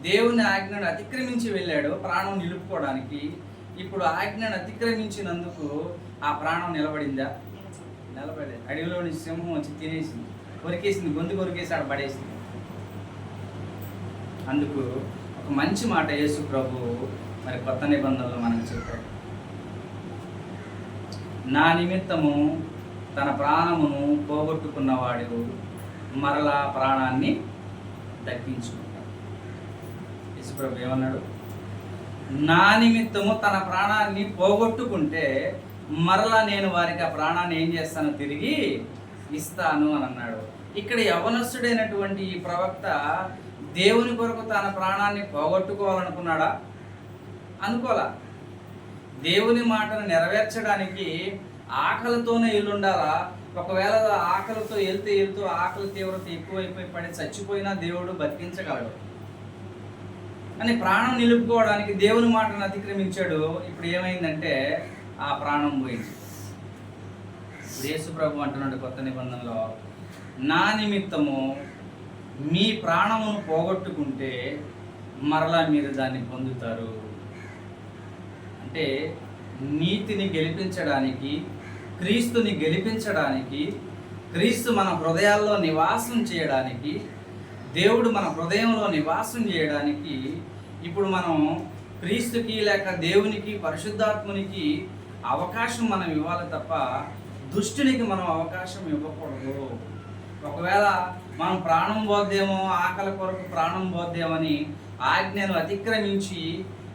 దేవుని ఆజ్ఞను అతిక్రమించి వెళ్ళాడు ప్రాణం నిలుపుకోవడానికి. ఇప్పుడు ఆజ్ఞను అతిక్రమించినందుకు ఆ ప్రాణం నిలబడిందా? నిలబడేది. అడవిలోని సింహం వచ్చి తినేసింది, కొరికేసింది, గొంతు కొరికేసి ఆడ పడేసింది. అందుకు ఒక మంచి మాట యేసు ప్రభు మరి కొత్త నిబంధనలో మనకు చెప్పాడు. నా నిమిత్తము తన ప్రాణమును పోగొట్టుకున్నవాడు మరలా ప్రాణాన్ని దక్కించుకుంటాడు. యేసు ప్రభు ఏమన్నాడు? నా నిమిత్తము తన ప్రాణాన్ని పోగొట్టుకుంటే మరలా నేను వారికి ఆ ప్రాణాన్ని ఏం చేస్తాను? తిరిగి ఇస్తాను అని అన్నాడు. ఇక్కడ యవనస్తుడైనటువంటి ఈ ప్రవక్త దేవుని కొరకు తన ప్రాణాన్ని పోగొట్టుకోవాలనుకున్నాడా? అనుకోలా. దేవుని మాటను నెరవేర్చడానికి ఆకలితోనే ఇల్లుండాలా? ఒకవేళ ఆకలితో వెళ్తూ ఆకలి తీవ్రత ఎక్కువైపోయి పడి చచ్చిపోయినా దేవుడు బతికించగలడు. అని ప్రాణం నిలుపుకోవడానికి దేవుని మాటను అతిక్రమించాడు. ఇప్పుడు ఏమైందంటే ఆ ప్రాణం పోయింది. యేసు ప్రభు అంటున్నాడు కొత్త నిబంధనలో, నా నిమిత్తము మీ ప్రాణమును పోగొట్టుకుంటే మరలా మీరు దాన్ని పొందుతారు. అంటే నీతిని గెలిపించడానికి, క్రీస్తుని గెలిపించడానికి, క్రీస్తు మన హృదయాల్లో నివాసం చేయడానికి, దేవుడు మన హృదయంలో నివాసం చేయడానికి ఇప్పుడు మనం క్రీస్తుకి లేక దేవునికి, పరిశుద్ధాత్మునికి అవకాశం మనం ఇవ్వాలి తప్ప దుష్టునికి మనం అవకాశం ఇవ్వకూడదు. ఒకవేళ మనం ప్రాణం పోద్దేమో, ఆకలి కొరకు ప్రాణం పోద్దేమని ఆజ్ఞను అతిక్రమించి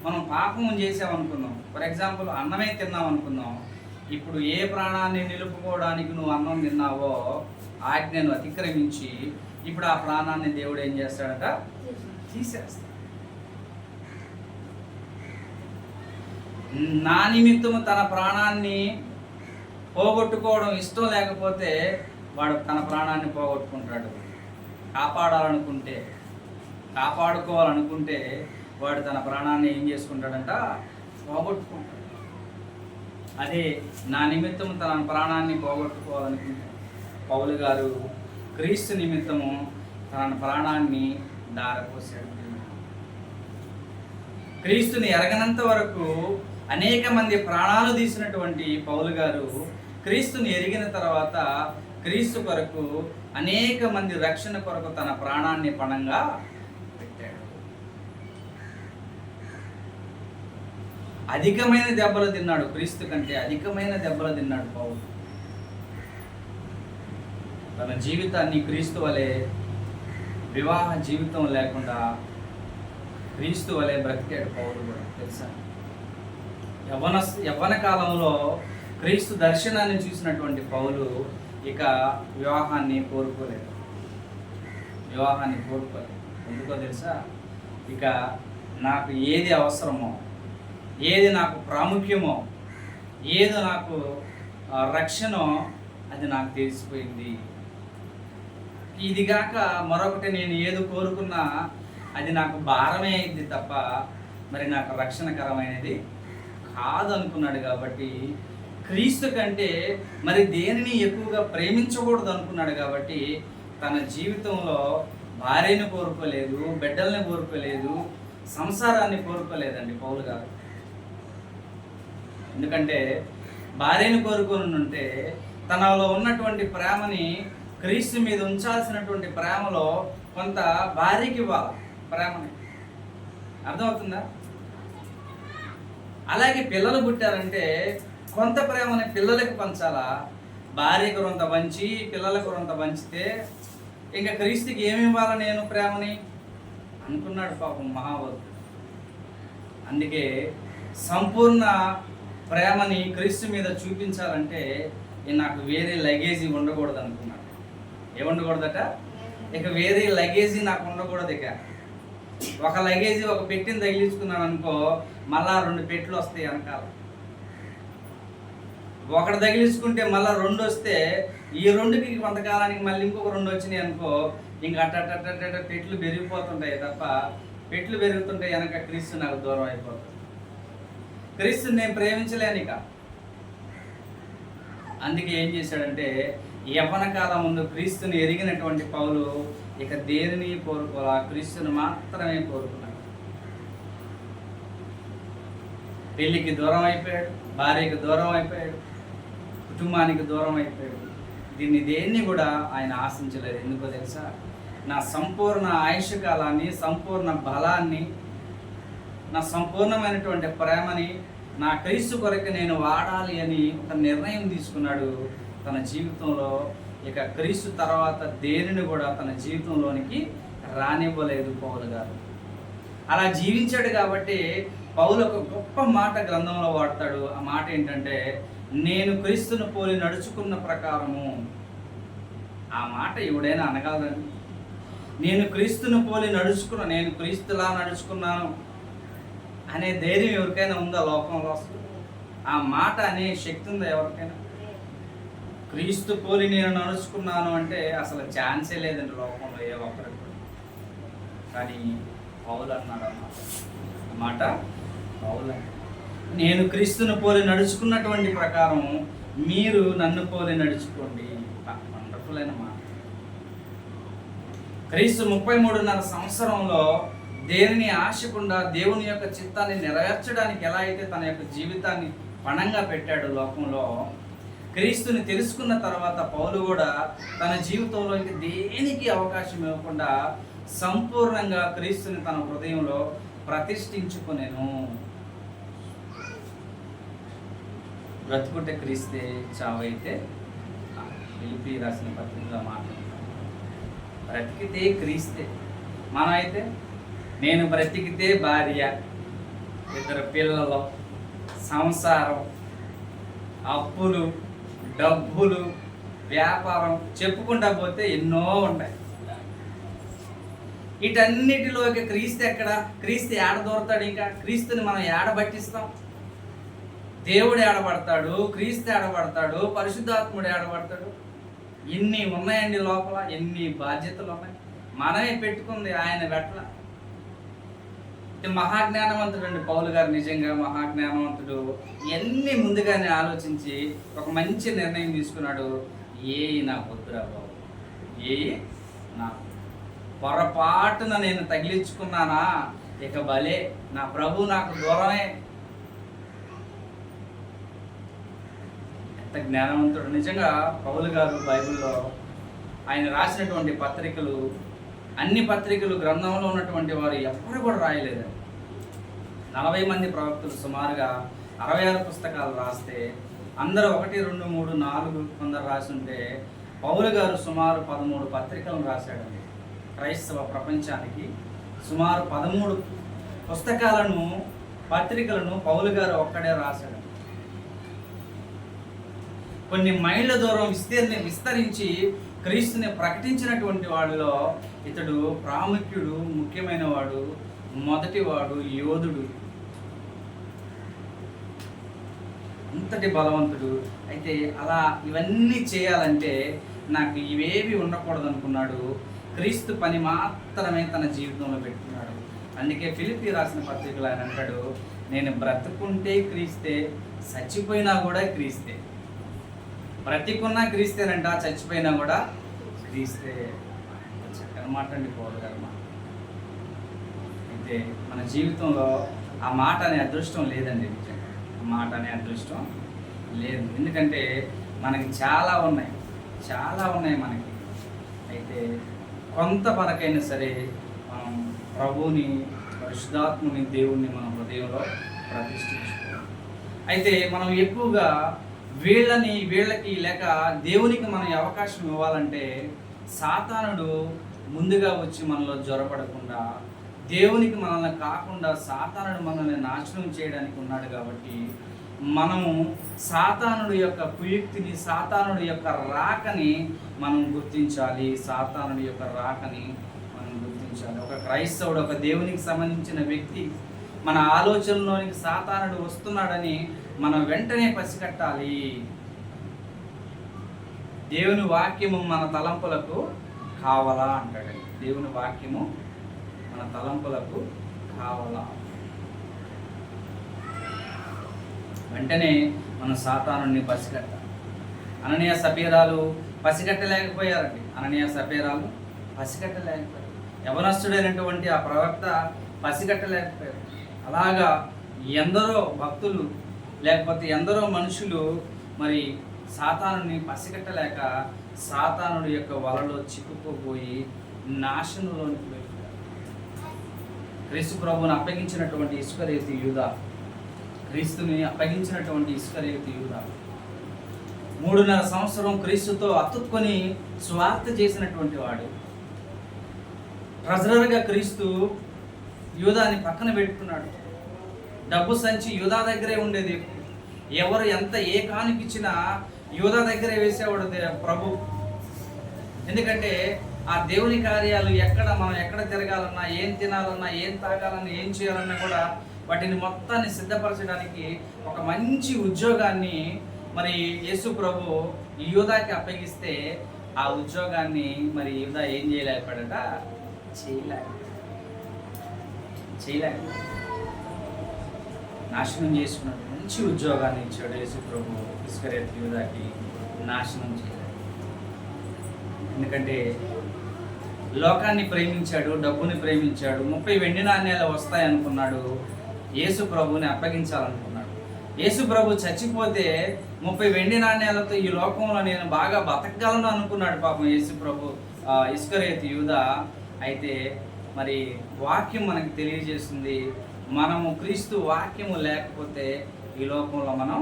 మనం పాపం చేసామనుకున్నాం. ఫర్ ఎగ్జాంపుల్ అన్నమే తిన్నాం అనుకున్నాం. ఇప్పుడు ఏ ప్రాణాన్ని నిలుపుకోవడానికి నువ్వు అన్నం తిన్నావో ఆజ్ఞను అతిక్రమించి ఇప్పుడు ఆ ప్రాణాన్ని దేవుడు ఏం చేస్తాడట? తీసేస్తాడు. నా నిమిత్తము తన ప్రాణాన్ని పోగొట్టుకోవడం ఇష్టం లేకపోతే వాడు తన ప్రాణాన్ని పోగొట్టుకుంటాడు. కాపాడుకోవాలనుకుంటే వాడు తన ప్రాణాన్ని ఏం చేసుకుంటాడంట? పోగొట్టుకుంటాడు. అదే నా నిమిత్తము తన ప్రాణాన్ని పోగొట్టుకోవాలనుకుంటే పౌలు గారు క్రీస్తు నిమిత్తము తన ప్రాణాన్ని దారపోసాడు. క్రీస్తుని ఎరగనంత వరకు అనేక మంది ప్రాణాలు తీసినటువంటి పౌలు గారు క్రీస్తుని ఎరిగిన తర్వాత క్రీస్తు కొరకు అనేక మంది రక్షణ కొరకు తన ప్రాణాన్ని పణంగా పెట్టాడు. అధికమైన దెబ్బలు తిన్నాడు. క్రీస్తు కంటే అధికమైన దెబ్బలు తిన్నాడు పౌలు. తన జీవితాన్ని క్రీస్తు వలె, వివాహ జీవితం లేకుండా క్రీస్తు వలె బ్రతికాడు పౌలు కూడా. తెలుసా? యవ్వన కాలంలో క్రీస్తు దర్శనాన్ని చూసినటువంటి పౌలు ఇక వివాహాన్ని కోరుకోలేదు. ఎందుకో తెలుసా? ఇక నాకు ఏది అవసరమో, ఏది నాకు ప్రాముఖ్యమో, ఏది నాకు రక్షణో అది నాకు తెలిసిపోయింది. ఇదిగాక మరొకటి నేను ఏది కోరుకున్నా అది నాకు భారమే అయింది తప్ప మరి నాకు రక్షణకరమైనది కాదు అనుకున్నాడు. కాబట్టి క్రీస్తు కంటే మరి దేనిని ఎక్కువగా ప్రేమించకూడదు అనుకున్నాడు. కాబట్టి తన జీవితంలో భార్యను కోరుకోలేదు, బిడ్డల్ని కోరుకోలేదు, సంసారాన్ని కోరుకోలేదండి పౌలు గారు. ఎందుకంటే భార్యను కోరుకొని ఉంటే తనలో ఉన్నటువంటి ప్రేమని క్రీస్తు మీద ఉంచాల్సినటువంటి ప్రేమలో కొంత భార్యకి ఇవ్వాలి ప్రేమని. అర్థమవుతుందా? అలాగే పిల్లలు పుట్టారంటే కొంత ప్రేమని పిల్లలకి పంచాలా. భార్యకు కొంత పంచి పిల్లలకు కొంత పంచితే ఇంకా క్రీస్తుకి ఏమి ఇవ్వాలా నేను ప్రేమని అనుకున్నాడు పాపం మహాభక్తుడు. అందుకే సంపూర్ణ ప్రేమని క్రీస్తు మీద చూపించాలంటే నాకు వేరే లగేజీ ఉండకూడదు అనుకున్నాడు. ఏముండకూడదట? ఇక వేరే లగేజీ నాకు ఉండకూడదు. ఇక ఒక లగేజీ ఒక పెట్టిని తగిలించుకున్నాను అనుకో, మళ్ళా 2 పెట్టెలు వస్తాయి వెనకాల. ఒకటి తగిలించుకుంటే మళ్ళీ 2 వస్తే ఈ 2కి కొంతకాలానికి మళ్ళీ ఇంకొక 2 వచ్చినాయి అనుకో, ఇంకా అట్ట పెట్టెలు పెరిగిపోతుంటాయి తప్ప పెట్టెలు పెరుగుతుంటాయి వెనక క్రీస్తు నాకు దూరం అయిపోతుంది. క్రీస్తుని నేను ప్రేమించలేను ఇక. అందుకే ఏం చేశాడంటే యవ్వన కాలం ముందు క్రీస్తుని ఎరిగినటువంటి పౌలు ఇక దేనిని కోరుకోవాలా, క్రీస్తుని మాత్రమే కోరుకున్నాడు. పెళ్లికి దూరం అయిపోయాడు, భార్యకి దూరం అయిపోయాడు, కుటుంబానికి దూరం అయిపోయాడు. దేన్ని కూడా ఆయన ఆశించలేదు. ఎందుకో తెలుసా? నా సంపూర్ణ ఆయుష్ కాలాన్ని, సంపూర్ణ బలాన్ని, నా సంపూర్ణమైనటువంటి ప్రేమని నా క్రీస్తు కొరకు నేను వాడాలి అని ఒక నిర్ణయం తీసుకున్నాడు తన జీవితంలో. ఇక క్రీస్తు తర్వాత దేనిని కూడా తన జీవితంలోనికి రానివ్వలేదు పౌలు గారు. అలా జీవించాడు కాబట్టి పౌలు ఒక గొప్ప మాట గ్రంథంలో వాడతాడు. ఆ మాట ఏంటంటే, నేను క్రీస్తును పోలి నడుచుకున్న ప్రకారము. ఆ మాట ఎవడైనా అనగలదండి? నేను క్రీస్తును పోలి నేను క్రీస్తులా నడుచుకున్నాను అనే ధైర్యం ఎవరికైనా ఉందా లోకంలో? ఆ మాట అనే శక్తి ఉందా ఎవరికైనా? క్రీస్తు పోలి నేను నడుచుకున్నాను అంటే అసలు ఛాన్సే లేదండి లోకంలో ఏ ఒక్కరికి. కానీ పౌలు అన్నాడు అన్నమాట. పౌలు, నేను క్రీస్తును పోలి నడుచుకున్నటువంటి ప్రకారం మీరు నన్ను పోలి నడుచుకోండి. వండర్ఫుల్ అయిన మాట. క్రీస్తు 33.5 సంవత్సరంలో దేనిని ఆశకుండా దేవుని యొక్క చిత్తాన్ని నెరవేర్చడానికి ఎలా అయితే తన యొక్క జీవితాన్ని పణంగా పెట్టాడు లోకంలో, క్రీస్తుని తెలుసుకున్న తర్వాత పౌలు కూడా తన జీవితంలో ఇంక దేనికి అవకాశం ఇవ్వకుండా సంపూర్ణంగా క్రీస్తుని తన హృదయంలో ప్రతిష్ఠించుకునేను. బ్రతుకుంటే క్రీస్తే, చావైతే. ఫిలిప్పీ రాసిన పత్రికలో మాట్లాడుతాం. బ్రతికితే క్రీస్తే. మనం అయితే నేను బ్రతికితే భార్య, 2 పిల్లలు, సంసారం, అప్పులు, డబ్బులు, వ్యాపారం, చెప్పుకుంటా పోతే ఎన్నో ఉన్నాయి. వీటన్నిటిలోకి క్రీస్తు ఎక్కడ? క్రీస్తు ఏడ దూరతాడు? ఇంకా క్రీస్తుని మనం ఏడబట్టిస్తాం? దేవుడు ఏడబడతాడు, క్రీస్తు ఏడబడతాడు, పరిశుద్ధాత్ముడు ఏడబడతాడు. ఎన్ని ఉన్నాయండి లోపల, ఎన్ని బాధ్యతలు ఉన్నాయి. మనమే పెట్టుకుంది, ఆయన వెట్ల. మహాజ్ఞానవంతుడు అండి పౌలు గారు. నిజంగా మహాజ్ఞానవంతుడు. ఇవన్నీ ముందుగానే ఆలోచించి ఒక మంచి నిర్ణయం తీసుకున్నాడు. నా వద్దురా బాబు, నా పొరపాటున నేను తగిలించుకున్నానా, ఇక భలే నా ప్రభు నాకు దూరమే. ఎంత జ్ఞానవంతుడు నిజంగా పౌలు గారు. బైబిల్లో ఆయన రాసినటువంటి పత్రికలు, అన్ని పత్రికలు, గ్రంథంలో ఉన్నటువంటి వారు ఎవ్వరు కూడా రాయలేదు. 40 మంది ప్రవక్తలు సుమారుగా 66 పుస్తకాలు రాస్తే అందరూ 1, 2, 3, 4 కొందరు రాసి ఉంటే పౌలు గారు సుమారు 13 పత్రికలను రాశాడండి. క్రైస్తవ ప్రపంచానికి సుమారు 13 పుస్తకాలను, పత్రికలను పౌలు గారు ఒక్కడే రాశాడు. కొన్ని మైళ్ళ దూరం విస్తరించి క్రీస్తుని ప్రకటించినటువంటి వాడిలో ఇతడు ప్రాముఖ్యుడు, ముఖ్యమైన వాడు, మొదటివాడు, యోధుడు, అంతటి బలవంతుడు. అయితే అలా ఇవన్నీ చేయాలంటే నాకు ఇవేవి ఉండకూడదు అనుకున్నాడు. క్రీస్తు పని మాత్రమే తన జీవితంలో పెట్టుకున్నాడు. అందుకే ఫిలిప్పీ రాసిన పత్రికలు ఆయన అంటాడు, నేను బ్రతుకుంటే క్రీస్తే, చచ్చిపోయినా కూడా క్రీస్తే. బ్రతికున్నా క్రీస్తేనంట, చచ్చిపోయినా కూడా క్రీస్తే. చక్కని మాట అండి పౌలు గారు. అయితే మన జీవితంలో ఆ మాట అనే అదృష్టం లేదండి. నిజంగా మాట అనే అదృష్టం లేదు. ఎందుకంటే మనకి చాలా ఉన్నాయి మనకి. అయితే కొంత మనకైనా సరే మనం ప్రభువుని, పరిశుద్ధాత్ముని, దేవుణ్ణి మన హృదయంలో ప్రతిష్ఠించుకోవాలి. అయితే మనం ఎక్కువగా వీళ్ళకి లేక దేవునికి మనం అవకాశం ఇవ్వాలంటే సాతానుడు ముందుగా వచ్చి మనలో జ్వరపడకుండా, దేవునికి మనల్ని కాకుండా సాతానుడు మనల్ని నాశనం చేయడానికి ఉన్నాడు. కాబట్టి మనము సాతానుడు యొక్క కుయుక్తిని, సాతానుడు యొక్క రాకని మనం గుర్తించాలి. ఒక క్రైస్తవుడు, ఒక దేవునికి సంబంధించిన వ్యక్తి మన ఆలోచనలోనికి సాతానుడు వస్తున్నాడని మనం వెంటనే పసిగట్టాలి. దేవుని వాక్యము మన తలంపులకు కావాలా అంటాడండి. దేవుని వాక్యము మన తలంపులకు కావాలా. వెంటనే మనం సాతానుడిని పసిగట్టాలి. అననీయ సపీరాలు పసిగట్టలేకపోయారండి. యవనస్తుడైనటువంటి ఆ ప్రవక్త పసిగట్టలేకపోయారు. అలాగా ఎందరో భక్తులు లేకపోతే ఎందరో మనుషులు మరి సాతానుని పసిగట్టలేక సాతానుడి యొక్క వలలో చిక్కుకుపోయి నాశనంలోనికి వెళ్ళిపోయారు. క్రీస్తు ప్రభువుని అప్పగించినటువంటి ఇస్కరియోతు యూదా, 3.5 సంవత్సరం క్రీస్తుతో అతుక్కొని స్వార్థ చేసినటువంటి వాడు. ట్రెజరర్గా క్రీస్తు యూదాని పక్కన పెట్టుకున్నాడు. డబ్బు సంచి యూదా దగ్గరే ఉండేది. ఎవరు ఎంత ఏ కానికిచ్చినా యూదా దగ్గరే వేసేవాడు ప్రభు. ఎందుకంటే ఆ దేవుని కార్యాలు మనం ఎక్కడ తిరగాలన్నా, ఏం తినాలన్నా, ఏం తాగాలన్నా, ఏం చేయాలన్నా కూడా వాటిని మొత్తాన్ని సిద్ధపరచడానికి ఒక మంచి ఉద్యోగాన్ని మరి యేసు ప్రభు యూదాకి అప్పగిస్తే ఆ ఉద్యోగాన్ని మరి యూదా ఏం చేయలేకపోయాడట, చేయలేక నాశనం చేసుకున్నాడు. మంచి ఉద్యోగాన్ని ఇచ్చాడు యేసు ప్రభు ఇస్కరియోతు యూదాకి, నాశనం చేయలేదు. ఎందుకంటే లోకాన్ని ప్రేమించాడు, డబ్బుని ప్రేమించాడు. 30 వెండి నాణ్యాలు వస్తాయనుకున్నాడు. యేసు ప్రభుని అప్పగించాలనుకున్నాడు. యేసు ప్రభు చచ్చిపోతే 30 వెండి నాణ్యాలతో ఈ లోకంలో నేను బాగా బతకగలను అనుకున్నాడు పాపం యేసు ప్రభు ఇస్కరియోతు యూదా. అయితే మరి వాక్యం మనకి తెలియజేస్తుంది, మనము క్రీస్తు వాక్యము లేకపోతే ఈ లోకంలో మనం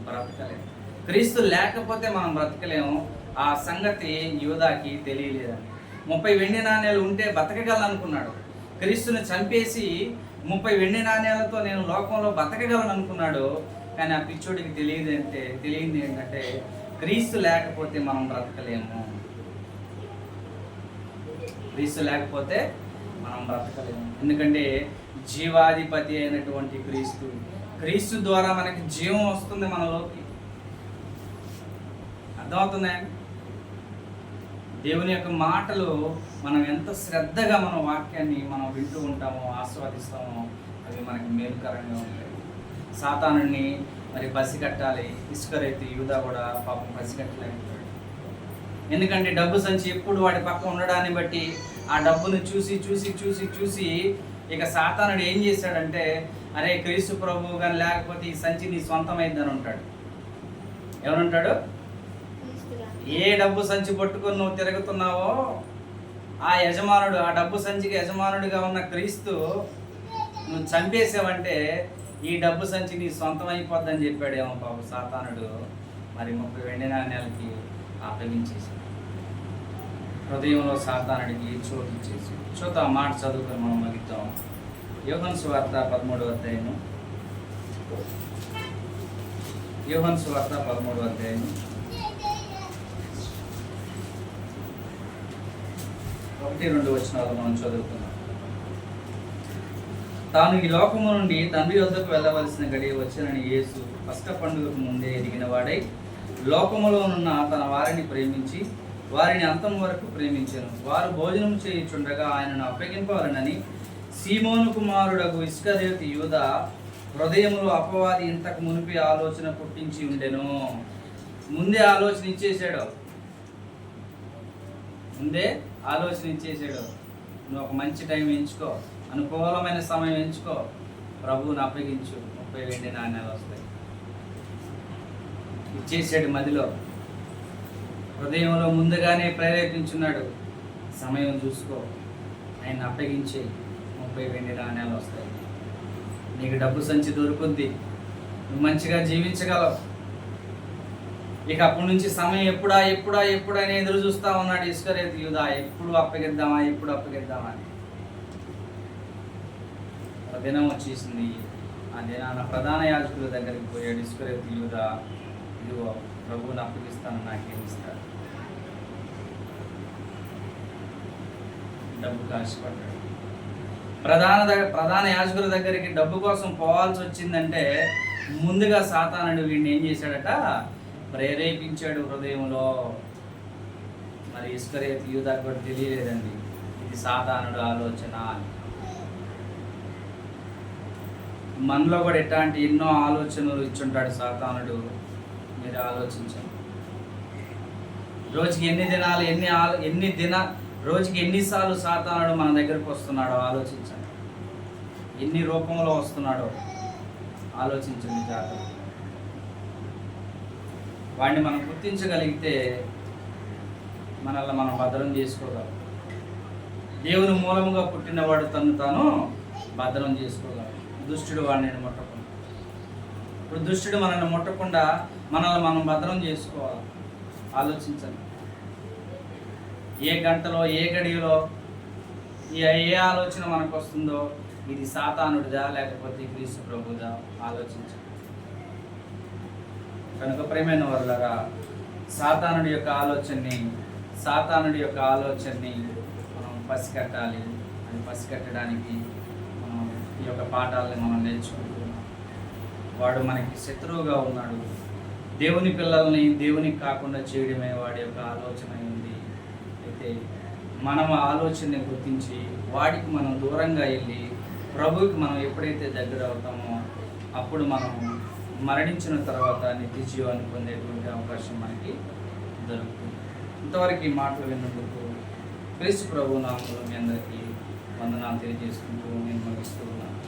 బ్రతకలేము. క్రీస్తు లేకపోతే మనం బ్రతకలేము. ఆ సంగతి యూదాకి తెలియలేదండి. 30 వెండి నాణ్యాలు ఉంటే బతకగలను అనుకున్నాడు. క్రీస్తుని చంపేసి 30 వెండి నాణ్యాలతో నేను లోకంలో బతకగలను అనుకున్నాడు. కానీ ఆ పిచ్చోడికి తెలియంది ఏంటంటే క్రీస్తు లేకపోతే మనం బ్రతకలేము. ఎందుకంటే జీవాధిపతి అయినటువంటి క్రీస్తు ద్వారా మనకి జీవం వస్తుంది మనలోకి. అర్థమవుతుందా? దేవుని యొక్క మాటలు మనం ఎంత శ్రద్ధగా మన వాక్యాన్ని మనం వింటూ ఉంటామో, ఆస్వాదిస్తామో అవి మనకి మేలుకరంగా ఉంటాయి. సాతానుని మరి పసిగట్టాలి. ఇస్కరియోతు యూదా కూడా పాపం పసిగట్టలేకపోయాడు. ఎందుకంటే డబ్బు సంచి ఎప్పుడు వాడి పక్క ఉండడాన్ని బట్టి ఆ డబ్బును చూసి ఇక సాతానుడు ఏం చేశాడంటే, అరే క్రీస్తు ప్రభువు కానీ లేకపోతే ఈ సంచి నీ సొంతమైందని ఉంటాడు. ఎవరుంటాడు? ఏ డబ్బు సంచి పట్టుకొని నువ్వు తిరుగుతున్నావో ఆ యజమానుడు, ఆ డబ్బు సంచికి యజమానుడిగా ఉన్న క్రీస్తు నువ్వు చంపేసావంటే ఈ డబ్బు సంచి నీ సొంతం అయిపోద్దని చెప్పాడేమో పాపం సాతానుడు. మరి 30 వెండి నాణ్యాలకి అప్పగించేసాడు. హృదయంలో సాతానుడికి చోటు ఇచ్చేసి చూద్దాం. మాట చదువుకొని మనం ముగిద్దాం. యోహాను సువార్త 13వ అధ్యాయము. 1-2 వచనాలు మనం చదువుకున్నాం. తాను ఈ లోకము నుండి తండ్రి వద్దకు వెళ్ళవలసిన గడియ వచ్చినని యేసు పస్క పండుగకు ముందే ఎదిగిన వాడై లోకములోనున్న తన వారిని ప్రేమించి వారిని అంతం వరకు ప్రేమించాను. వారు భోజనం చేయుచుండగా ఆయనను అప్పగింపవలనని సీమోను కుమారుడగు ఇస్కరియోతు యూదా హృదయంలో అపవాది ఇంతకు మునిపి ఆలోచన పుట్టించి ఉండెను. ముందే ఆలోచన ఇచ్చేసాడు. నువ్వు ఒక మంచి టైం ఎంచుకో, అనుకూలమైన సమయం ఎంచుకో, ప్రభువుని అప్పగించు, 30 వెండి నాణ్యాలు వస్తాయి. ఇచ్చేసాడు మదిలో, హృదయంలో ముందుగానే ప్రేరేపించున్నాడు. సమయం చూసుకో, ఆయన అప్పగించే 30 వెండి నాణ్యాలు వస్తాయి. నీకు డబ్బు సంచి దొరుకుద్ది, నువ్వు మంచిగా జీవించగలవు. ఇక అప్పటి నుంచి సమయం ఎప్పుడా ఎప్పుడా ఎప్పుడైనా ఎదురు చూస్తూ ఉన్నాడు ఇస్కరియోతు యూదా, ఎప్పుడు అప్పగిద్దామా ఎప్పుడు అప్పగిద్దామా అని. ఒక దినం వచ్చేసింది. ఆ దినాన ప్రధాన యాజకుల దగ్గరికి పోయాడు ఇస్కరియోతు యూదా. ఇదిగో ప్రభువుని అప్పగిస్తాను, నాకేమిస్తాడు? డబ్బు ఆశపడ్డాడు. ప్రధాన యాజకుల దగ్గరికి డబ్బు కోసం పోవాల్సి వచ్చిందంటే ముందుగా సాతానుడు వీడిని ఏం చేశాడట? ప్రేరేపించాడు హృదయంలో. మరి ఇస్కరియోతు యూదాకు కూడా తెలియలేదండి ఇది సాతానుడు ఆలోచన అని. మనలో కూడా ఎట్లాంటి ఎన్నో ఆలోచనలు ఇచ్చుంటాడు సాతానుడు. మీరు ఆలోచించండి. రోజుకి రోజుకి ఎన్నిసార్లు సాతానుడు మన దగ్గరకు వస్తున్నాడో ఆలోచించండి. ఎన్ని రూపంలో వస్తున్నాడో ఆలోచించండి జాగ్రత్త. వాడిని మనం గుర్తించగలిగితే మనల్ని మనం భద్రం చేసుకోగలం. దేవుని మూలముగా పుట్టినవాడు తను తాను భద్రం చేసుకోగలం. దుష్టుడు వాడిని ముట్టకుండా, ఇప్పుడు దుష్టుడు మనల్ని ముట్టకుండా మనల్ని మనం భద్రం చేసుకోవాలి. ఆలోచించండి. ఏ గంటలో ఏ గడియలో ఏ ఆలోచన మనకు వస్తుందో ఇది సాతానుడిదా లేకపోతే క్రీస్తు ప్రభుదా ఆలోచించండి. కనుక ప్రియమైన వారులారా, సాతానుడి యొక్క ఆలోచనని మనం పసికట్టాలి. అది పసికట్టడానికి మనం ఈ యొక్క పాఠాలని మనం నేర్చుకుంటున్నాం. వాడు మనకి శత్రువుగా ఉన్నాడు. దేవుని పిల్లల్ని దేవునికి కాకుండా చేయడమే వాడి యొక్క ఆలోచన ఉంది. అయితే మనం ఆలోచనని గుర్తించి వాడికి మనం దూరంగా వెళ్ళి ప్రభువుకి మనం ఎప్పుడైతే దగ్గర అవుతామో అప్పుడు మనం మరణించిన తర్వాత నిత్య జీవాన్ని పొందేటువంటి అవకాశం మనకి దొరుకుతుంది. ఇంతవరకు ఈ మాటలు విన్నందుకు క్రీస్తు ప్రభు నామములో మీ అందరికీ వందనాలు తెలియజేసుకుంటూ నేను ముగిస్తూ ఉన్నాను.